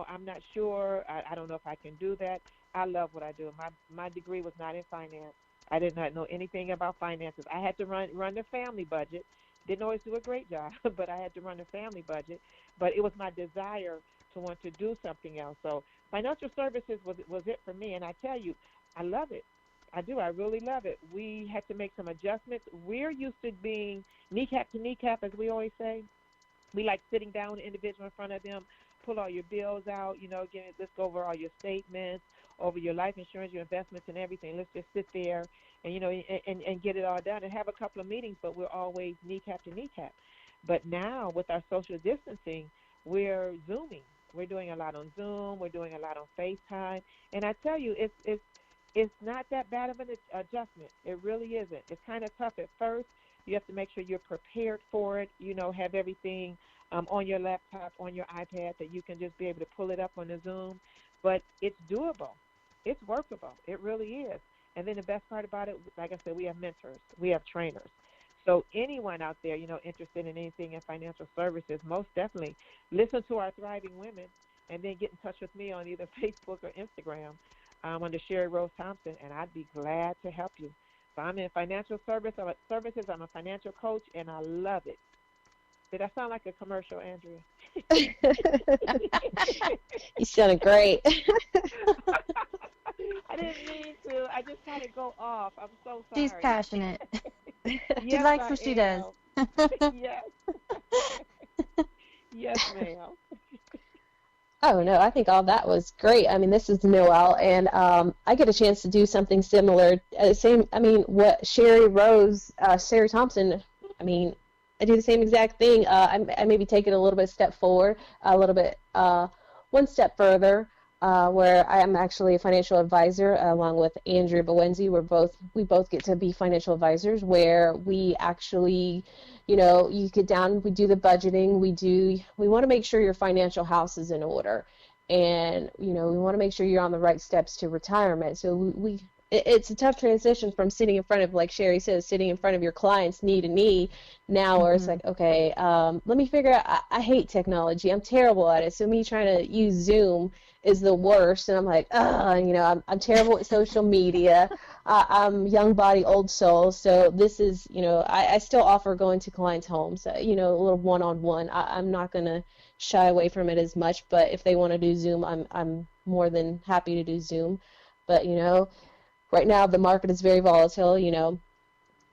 I'm not sure. I don't know if I can do that. I love what I do. My degree was not in finance. I did not know anything about finances. I had to run the family budget. Didn't always do a great job, but I had to run the family budget. But it was my desire to want to do something else. So financial services was it for me. And I tell you, I love it. I do. I really love it. We had to make some adjustments. We're used to being kneecap to kneecap, as we always say. We like sitting down with an individual in front of them, pull all your bills out, let's go over all your statements, over your life insurance, your investments, and everything. Let's just sit there and, and get it all done and have a couple of meetings, but we're always kneecap to kneecap. But now with our social distancing, we're Zooming. We're doing a lot on Zoom. We're doing a lot on FaceTime. And I tell you, it's not that bad of an adjustment. It really isn't. It's kind of tough at first. You have to make sure you're prepared for it, have everything on your laptop, on your iPad, that you can just be able to pull it up on the Zoom. But it's doable. It's workable. It really is. And then the best part about it, like I said, we have mentors. We have trainers. So anyone out there, interested in anything in financial services, most definitely listen to our Thriving Women and then get in touch with me on either Facebook or Instagram under Sherry Rose Thompson, and I'd be glad to help you. So I'm in financial services. I'm a financial coach, and I love it. Did I sound like a commercial, Andrea? You sounded great. I didn't mean to. I just had to go off. I'm so sorry. She's passionate. Yes, She likes what she does. Yes. Yes, ma'am. Oh, no, I think all that was great. I mean, this is Noelle, and I get a chance to do something similar. What Sherry Thompson, I do the same exact thing. I maybe take it a little bit step forward, a little bit, one step further. where I am actually a financial advisor along with Andrea Bowenzi. We both get to be financial advisors, where we actually, you get down, we do the budgeting, we want to make sure your financial house is in order, and we want to make sure you're on the right steps to retirement. So it's a tough transition from sitting in front of, like Sherry says, sitting in front of your clients knee to knee now, where it's like, okay, let me figure out, I hate technology, I'm terrible at it, so me trying to use Zoom is the worst, and I'm like, I'm terrible at social media. I'm young body, old soul, so this is, I still offer going to clients' homes, a little one-on-one. I'm not going to shy away from it as much, but if they want to do Zoom, I'm more than happy to do Zoom. But, right now the market is very volatile,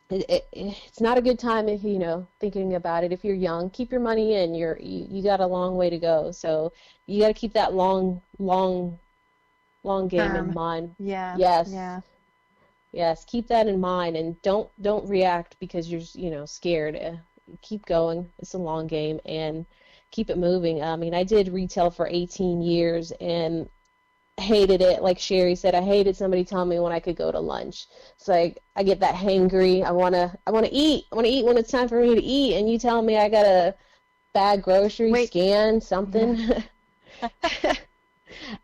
it's not a good time if thinking about it. If you're young, keep your money in. You got a long way to go, so you got to keep that long game in mind. Yeah. Yes. Yeah. Yes, keep that in mind, and don't react because you're scared. Keep going. It's a long game, and keep it moving. I mean, I did retail for 18 years and hated it. Like Sherry said, I hated somebody telling me when I could go to lunch. It's like I get that hangry. I wanna eat. I wanna eat when it's time for me to eat, and you tell me I gotta bag groceries, scan something. Yeah.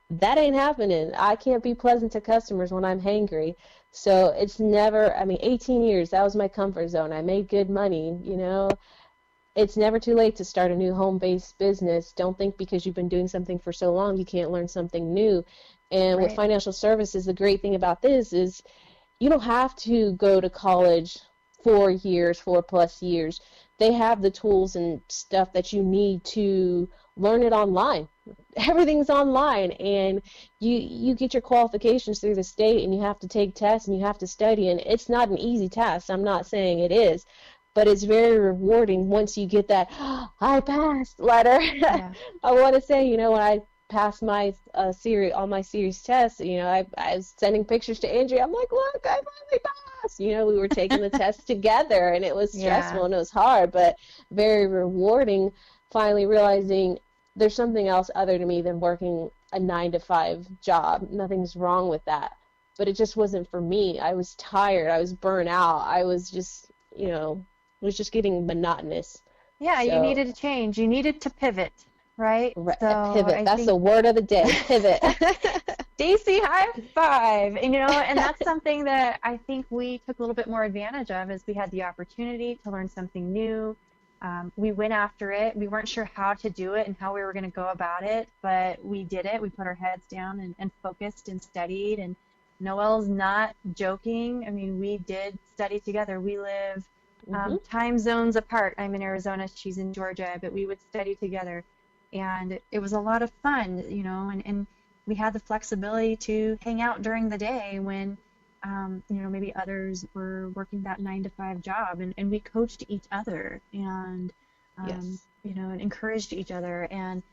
That ain't happening. I can't be pleasant to customers when I'm hangry. So it's never, 18 years, that was my comfort zone. I made good money, It's never too late to start a new home-based business. Don't think because you've been doing something for so long you can't learn something new. And with financial services, the great thing about this is you don't have to go to college 4+ years. They have the tools and stuff that you need to learn it online. Everything's online, and you get your qualifications through the state, and you have to take tests and you have to study, and it's not an easy task. I'm not saying it is, but it's very rewarding once you get that I passed letter. Yeah. I want to say, when I passed my all my series tests, I was sending pictures to Andrea. I'm like, look, I finally passed. We were taking the test together, and it was stressful and it was hard, but very rewarding. Finally realizing there's something else other to me than working a 9-to-5 job. Nothing's wrong with that, but it just wasn't for me. I was tired. I was burnt out. I was just, it was just getting monotonous. Yeah, so, you needed to change. You needed to pivot, right? So pivot. That's the word of the day. Pivot. Stacy, high five. And and that's something that I think we took a little bit more advantage of, as we had the opportunity to learn something new. We went after it. We weren't sure how to do it and how we were going to go about it, but we did it. We put our heads down and focused and studied. And Noelle's not joking. We did study together. We live time zones apart. I'm in Arizona. She's in Georgia, but we would study together. And it was a lot of fun, and we had the flexibility to hang out during the day when maybe others were working that 9-to-5 job, and we coached each other and, and encouraged each other. And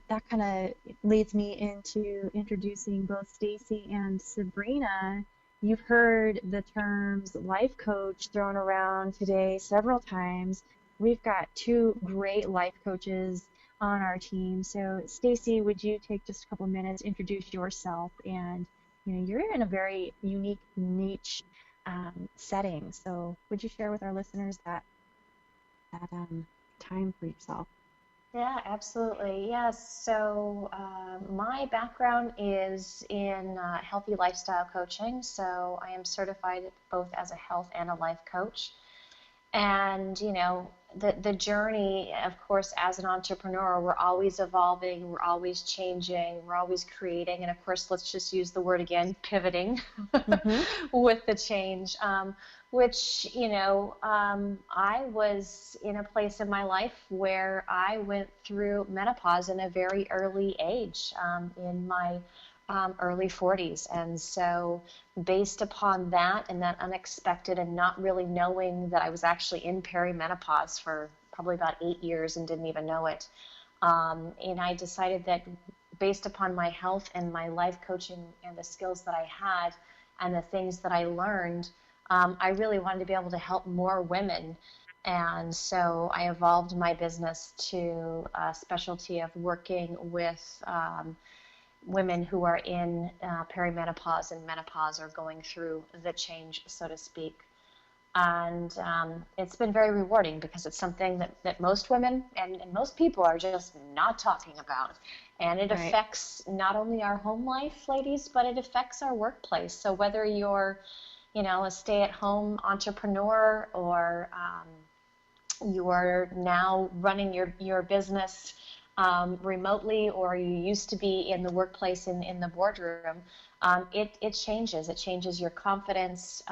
that kind of leads me into introducing both Stacy and Sabrina. You've heard the terms life coach thrown around today several times. We've got 2 great life coaches on our team. So Stacy, would you take just a couple minutes, introduce yourself, and you're in a very unique niche setting. So would you share with our listeners that time for yourself? Yeah, absolutely. Yes. So my background is in healthy lifestyle coaching. So I am certified both as a health and a life coach. And, the journey, of course, as an entrepreneur, we're always evolving, we're always changing, we're always creating. And of course, let's just use the word again, pivoting with the change, which, I was in a place in my life where I went through menopause in a very early age, in my early 40s. And so based upon that and that unexpected and not really knowing that I was actually in perimenopause for probably about 8 years and didn't even know it, and I decided that based upon my health and my life coaching and the skills that I had and the things that I learned, I really wanted to be able to help more women. And so I evolved my business to a specialty of working with women who are in perimenopause and menopause are going through the change, so to speak. And it's been very rewarding because it's something that most women and most people are just not talking about. And it affects not only our home life, ladies, but it affects our workplace. So whether you're, a stay-at-home entrepreneur or you are now running your business remotely, or you used to be in the workplace in the boardroom, it changes. It changes your confidence.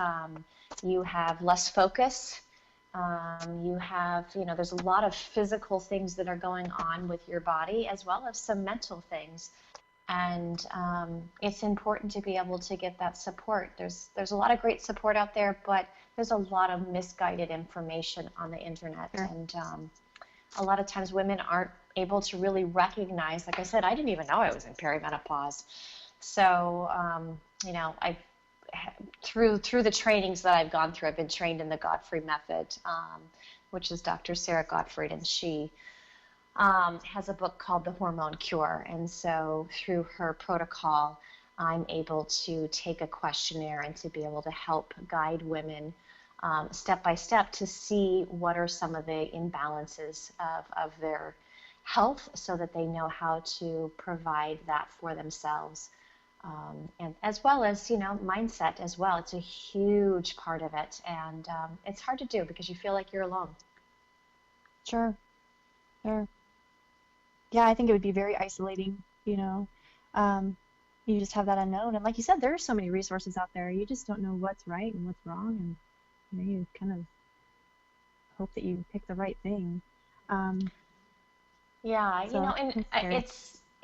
You have less focus. You have, there's a lot of physical things that are going on with your body as well as some mental things. And it's important to be able to get that support. There's a lot of great support out there, but there's a lot of misguided information on the internet. Sure. And a lot of times women aren't able to really recognize, like I said, I didn't even know I was in perimenopause. So, I've through the trainings that I've gone through, I've been trained in the Gottfried method, which is Dr. Sarah Gottfried, and she has a book called The Hormone Cure. And so through her protocol, I'm able to take a questionnaire and to be able to help guide women step by step to see what are some of the imbalances of their health so that they know how to provide that for themselves. And as well as, mindset as well. It's a huge part of it. And it's hard to do because you feel like you're alone. Sure. Yeah, I think it would be very isolating, you just have that unknown. And like you said, there are so many resources out there. You just don't know what's right and what's wrong. And, you kind of hope that you pick the right thing. Yeah, so and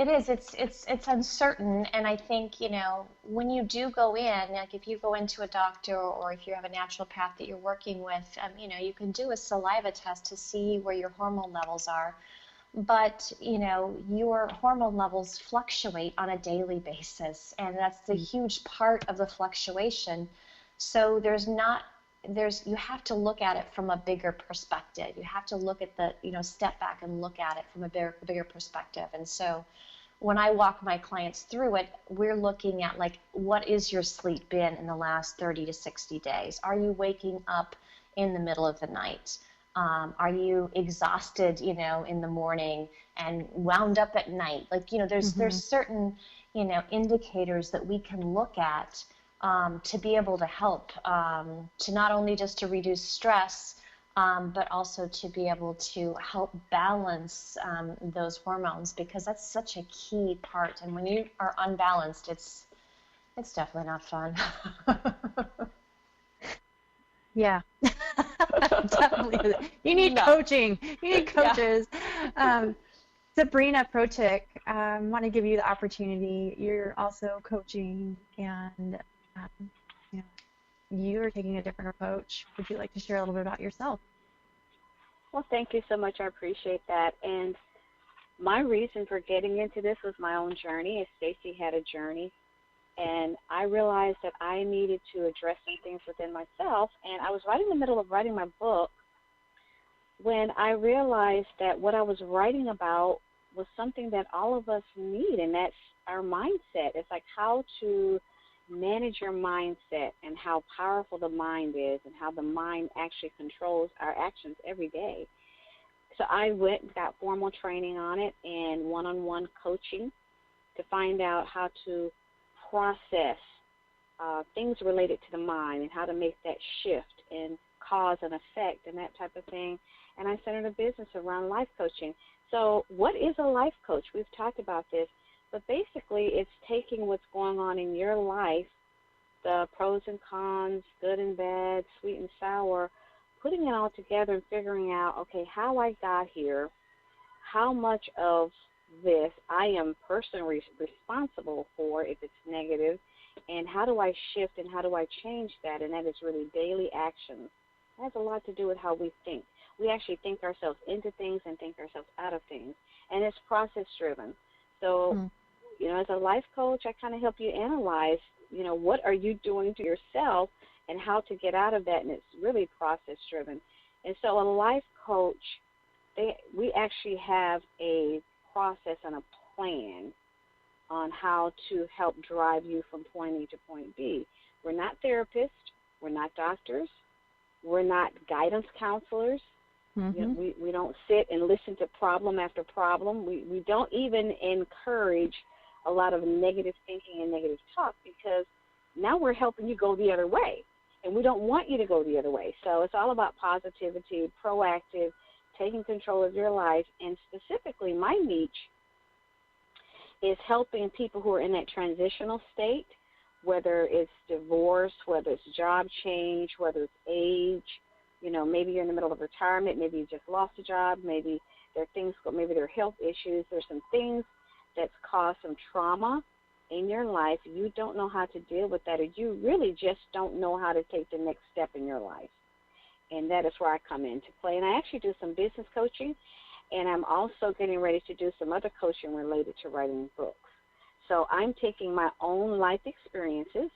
it's uncertain. And I think, when you do go in, like if you go into a doctor or if you have a naturopath that you're working with, you can do a saliva test to see where your hormone levels are. But, your hormone levels fluctuate on a daily basis, and that's the huge part of the fluctuation. So you have to look at it from a bigger perspective. You have to look at step back and look at it from a bigger perspective. And so when I walk my clients through it, we're looking at what is your sleep been in the last 30 to 60 days? Are you waking up in the middle of the night? Are you exhausted, in the morning and wound up at night? There's certain, indicators that we can look at to be able to help, to not only just to reduce stress, but also to be able to help balance those hormones, because that's such a key part. And when you are unbalanced, it's definitely not fun. Yeah, definitely. You need coaching. You need coaches. Yeah. Sabrina Protic, I want to give you the opportunity. You're also coaching, and you are taking a different approach. Would you like to share a little bit about yourself? Well, thank you so much. I appreciate that. And my reason for getting into this was my own journey, as Stacy had a journey. And I realized that I needed to address some things within myself. And I was right in the middle of writing my book when I realized that what I was writing about was something that all of us need, and that's our mindset. It's like how to manage your mindset and how powerful the mind is and how the mind actually controls our actions every day. So I went and got formal training on it and one-on-one coaching to find out how to process things related to the mind and how to make that shift and cause and effect and that type of thing. And I started a business around life coaching. So what is a life coach? We've talked about this, but basically it's taking what's going on in your life, the pros and cons, good and bad, sweet and sour, putting it all together and figuring out, okay, how I got here, how much of this I am personally responsible for if it's negative, and how do I shift and how do I change that? And that is really daily actions. It has a lot to do with how we think. We actually think ourselves into things and think ourselves out of things, and it's process-driven. So, as a life coach, I kind of help you analyze, what are you doing to yourself and how to get out of that, and it's really process-driven. And so a life coach, we actually have a process and a plan on how to help drive you from point A to point B. We're not therapists. We're not doctors. We're not guidance counselors. You know, we don't sit and listen to problem after problem. We don't even encourage a lot of negative thinking and negative talk, because now we're helping you go the other way. And we don't want you to go the other way. So it's all about positivity, proactive, taking control of your life. And specifically, my niche is helping people who are in that transitional state, whether it's divorce, whether it's job change, whether it's age. You know, maybe you're in the middle of retirement, maybe you just lost a job, maybe there are things, maybe there are health issues. There's some things that's caused some trauma in your life. You don't know how to deal with that, or you really just don't know how to take the next step in your life. And that is where I come into play. And I actually do some business coaching, and I'm also getting ready to do some other coaching related to writing books. So I'm taking my own life experiences,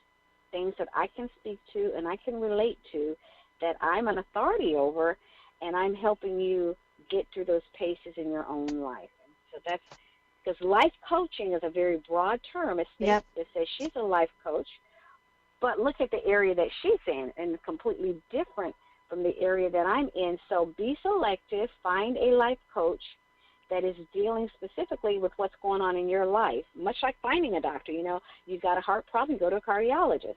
things that I can speak to and I can relate to, that I'm an authority over, and I'm helping you get through those paces in your own life. And so that's because life coaching is a very broad term. It says she's a life coach, but look at the area that she's in, and completely different from the area that I'm in. So be selective, find a life coach that is dealing specifically with what's going on in your life, much like finding a doctor. You know, you've got a heart problem, go to a cardiologist.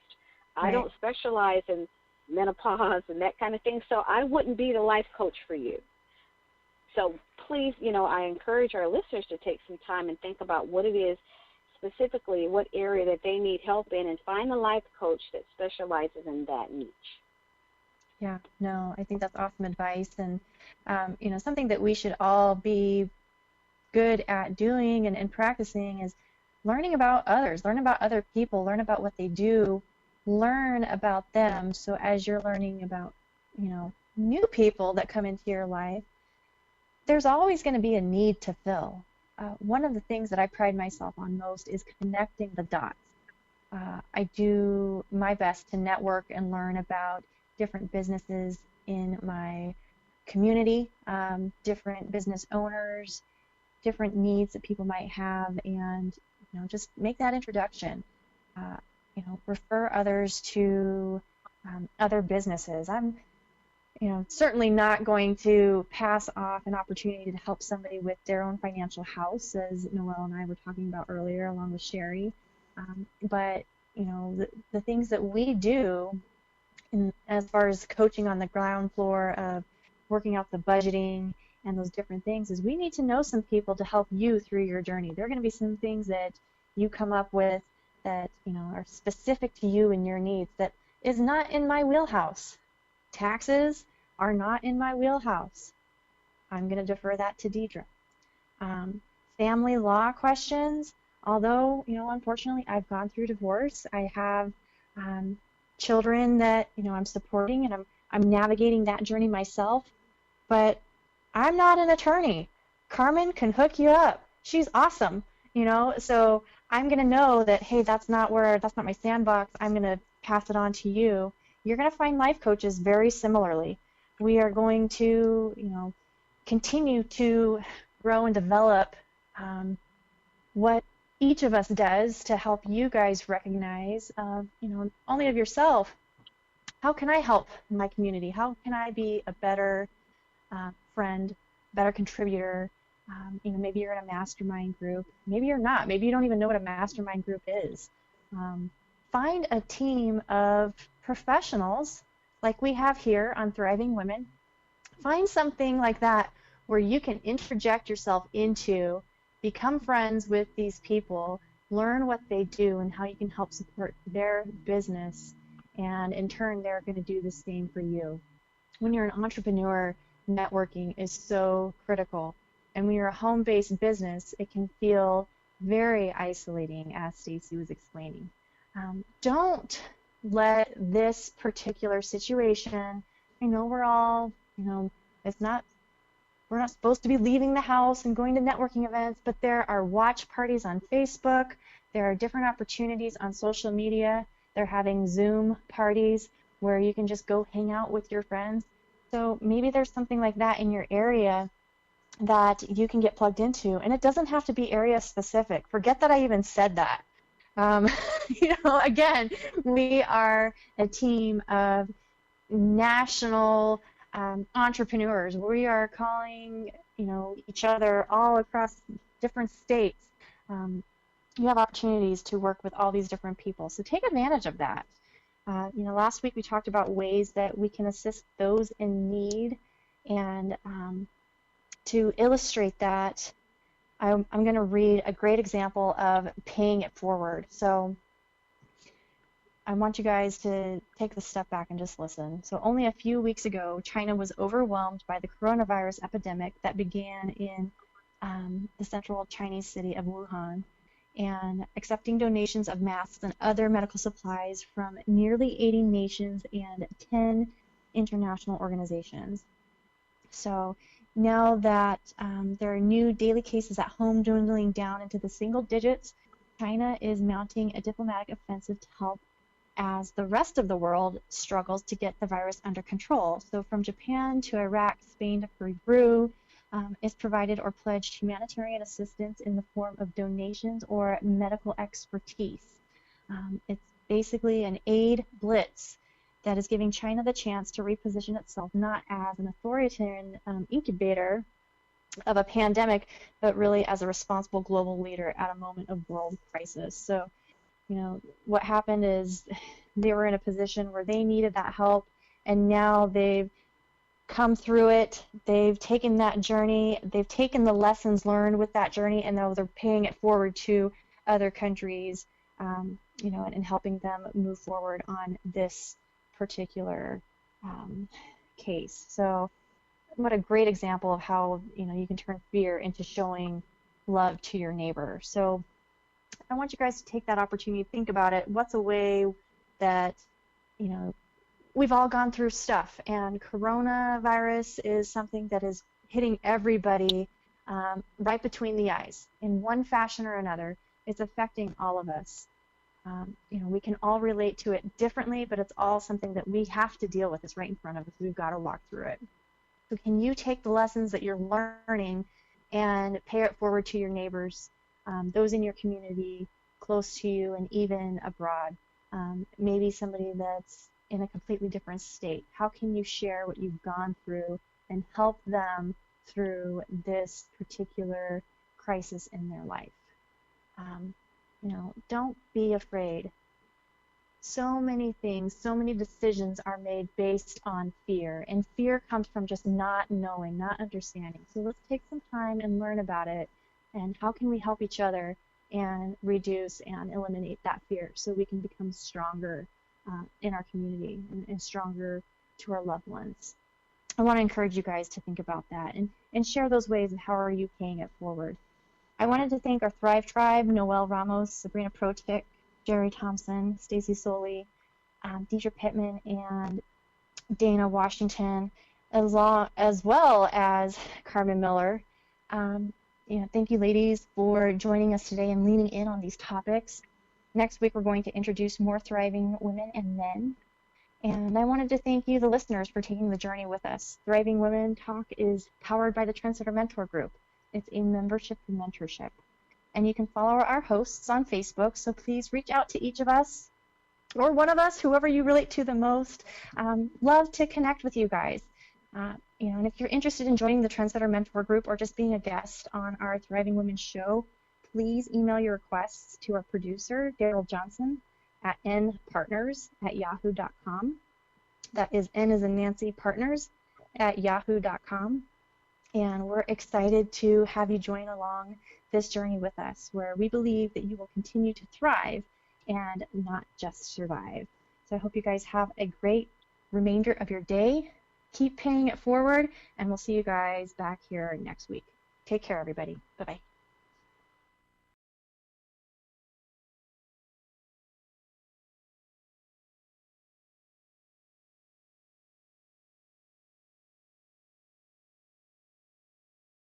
I don't specialize in menopause and that kind of thing, so I wouldn't be the life coach for you. So please, you know, I encourage our listeners to take some time and think about what it is specifically, what area that they need help in, and find a life coach that specializes in that niche. Yeah, no, I think that's awesome advice, and you know, something that we should all be good at doing and practicing is learning about others, learn about other people, learn about what they do, learn about them. So as you're learning about, you know, new people that come into your life, there's always going to be a need to fill. One of the things that I pride myself on most is connecting the dots. I do my best to network and learn about different businesses in my community, different business owners, different needs that people might have, and you know, just make that introduction. You know, refer others to other businesses. I'm, you know, certainly not going to pass off an opportunity to help somebody with their own financial house, as Noelle and I were talking about earlier, along with Sherry. But you know, the things that we do, as far as coaching on the ground floor of working out the budgeting and those different things, is we need to know some people to help you through your journey. There are going to be some things that you come up with that, you know, are specific to you and your needs that is not in my wheelhouse. Taxes are not in my wheelhouse. I'm going to defer that to Deidre. Family law questions, although, you know, unfortunately I've gone through divorce, I have children that, you know, I'm supporting, and I'm navigating that journey myself, but I'm not an attorney. Carmen can hook you up. She's awesome, you know, so I'm going to know that, hey, that's not my sandbox. I'm going to pass it on to you. You're going to find life coaches very similarly. We are going to, you know, continue to grow and develop what each of us does to help you guys recognize, you know, only of yourself. How can I help my community? How can I be a better friend, better contributor? You know, maybe you're in a mastermind group. Maybe you're not. Maybe you don't even know what a mastermind group is. Find a team of professionals like we have here on Thriving Women. Find something like that where you can interject yourself into, become friends with these people, learn what they do and how you can help support their business, and in turn they're going to do the same for you. When you're an entrepreneur, networking is so critical. And when you're a home-based business, it can feel very isolating, as Stacy was explaining. Don't let this particular situation, I know we're all, you know, we're not supposed to be leaving the house and going to networking events, but there are watch parties on Facebook. There are different opportunities on social media. They're having Zoom parties where you can just go hang out with your friends. So maybe there's something like that in your area that you can get plugged into, and it doesn't have to be area specific. Forget that I even said that. Um, again, we are a team of national entrepreneurs. We are calling, each other all across different states. You have opportunities to work with all these different people, so take advantage of that. Last week we talked about ways that we can assist those in need, and to illustrate that, I'm going to read a great example of paying it forward. So I want you guys to take the step back and just listen. So only a few weeks ago, China was overwhelmed by the coronavirus epidemic that began in the central Chinese city of Wuhan, and accepting donations of masks and other medical supplies from nearly 80 nations and 10 international organizations. So now that there are new daily cases at home dwindling down into the single digits, China is mounting a diplomatic offensive to help as the rest of the world struggles to get the virus under control. So from Japan to Iraq, Spain to Peru, is provided or pledged humanitarian assistance in the form of donations or medical expertise. It's basically an aid blitz that is giving China the chance to reposition itself not as an authoritarian incubator of a pandemic, but really as a responsible global leader at a moment of world crisis. So, what happened is they were in a position where they needed that help, and now they've come through it. They've taken that journey. They've taken the lessons learned with that journey, and now they're paying it forward to other countries, and helping them move forward on this particular case. So what a great example of how, you can turn fear into showing love to your neighbor. So I want you guys to take that opportunity to think about it. What's a way that, we've all gone through stuff, and coronavirus is something that is hitting everybody right between the eyes in one fashion or another. It's affecting all of us. We can all relate to it differently, but it's all something that we have to deal with. It's right in front of us. We've got to walk through it. So can you take the lessons that you're learning and pay it forward to your neighbors, those in your community, close to you, and even abroad? Maybe somebody that's in a completely different state. How can you share what you've gone through and help them through this particular crisis in their life? Don't be afraid. So many things, so many decisions are made based on fear, and fear comes from just not knowing, not understanding. So let's take some time and learn about it, and how can we help each other and reduce and eliminate that fear so we can become stronger in our community and stronger to our loved ones. I want to encourage you guys to think about that and share those ways of how are you paying it forward. I wanted to thank our Thrive Tribe, Noelle Ramos, Sabrina Protic, Jerry Thompson, Stacy Solie, Deidre Pittman, and Dana Washington, as well as Carmen Miller. Thank you, ladies, for joining us today and leaning in on these topics. Next week, we're going to introduce more thriving women and men. And I wanted to thank you, the listeners, for taking the journey with us. Thriving Women Talk is powered by the Trendsetter Mentor Group. It's a membership and mentorship. And you can follow our hosts on Facebook, so please reach out to each of us, or one of us, whoever you relate to the most. Love to connect with you guys. And if you're interested in joining the Trendsetter Mentor Group or just being a guest on our Thriving Women show, please email your requests to our producer, Daryl Johnson, at npartners@yahoo.com. That is N as in Nancy, partners at yahoo.com. And we're excited to have you join along this journey with us, where we believe that you will continue to thrive and not just survive. So I hope you guys have a great remainder of your day. Keep paying it forward, and we'll see you guys back here next week. Take care, everybody. Bye-bye.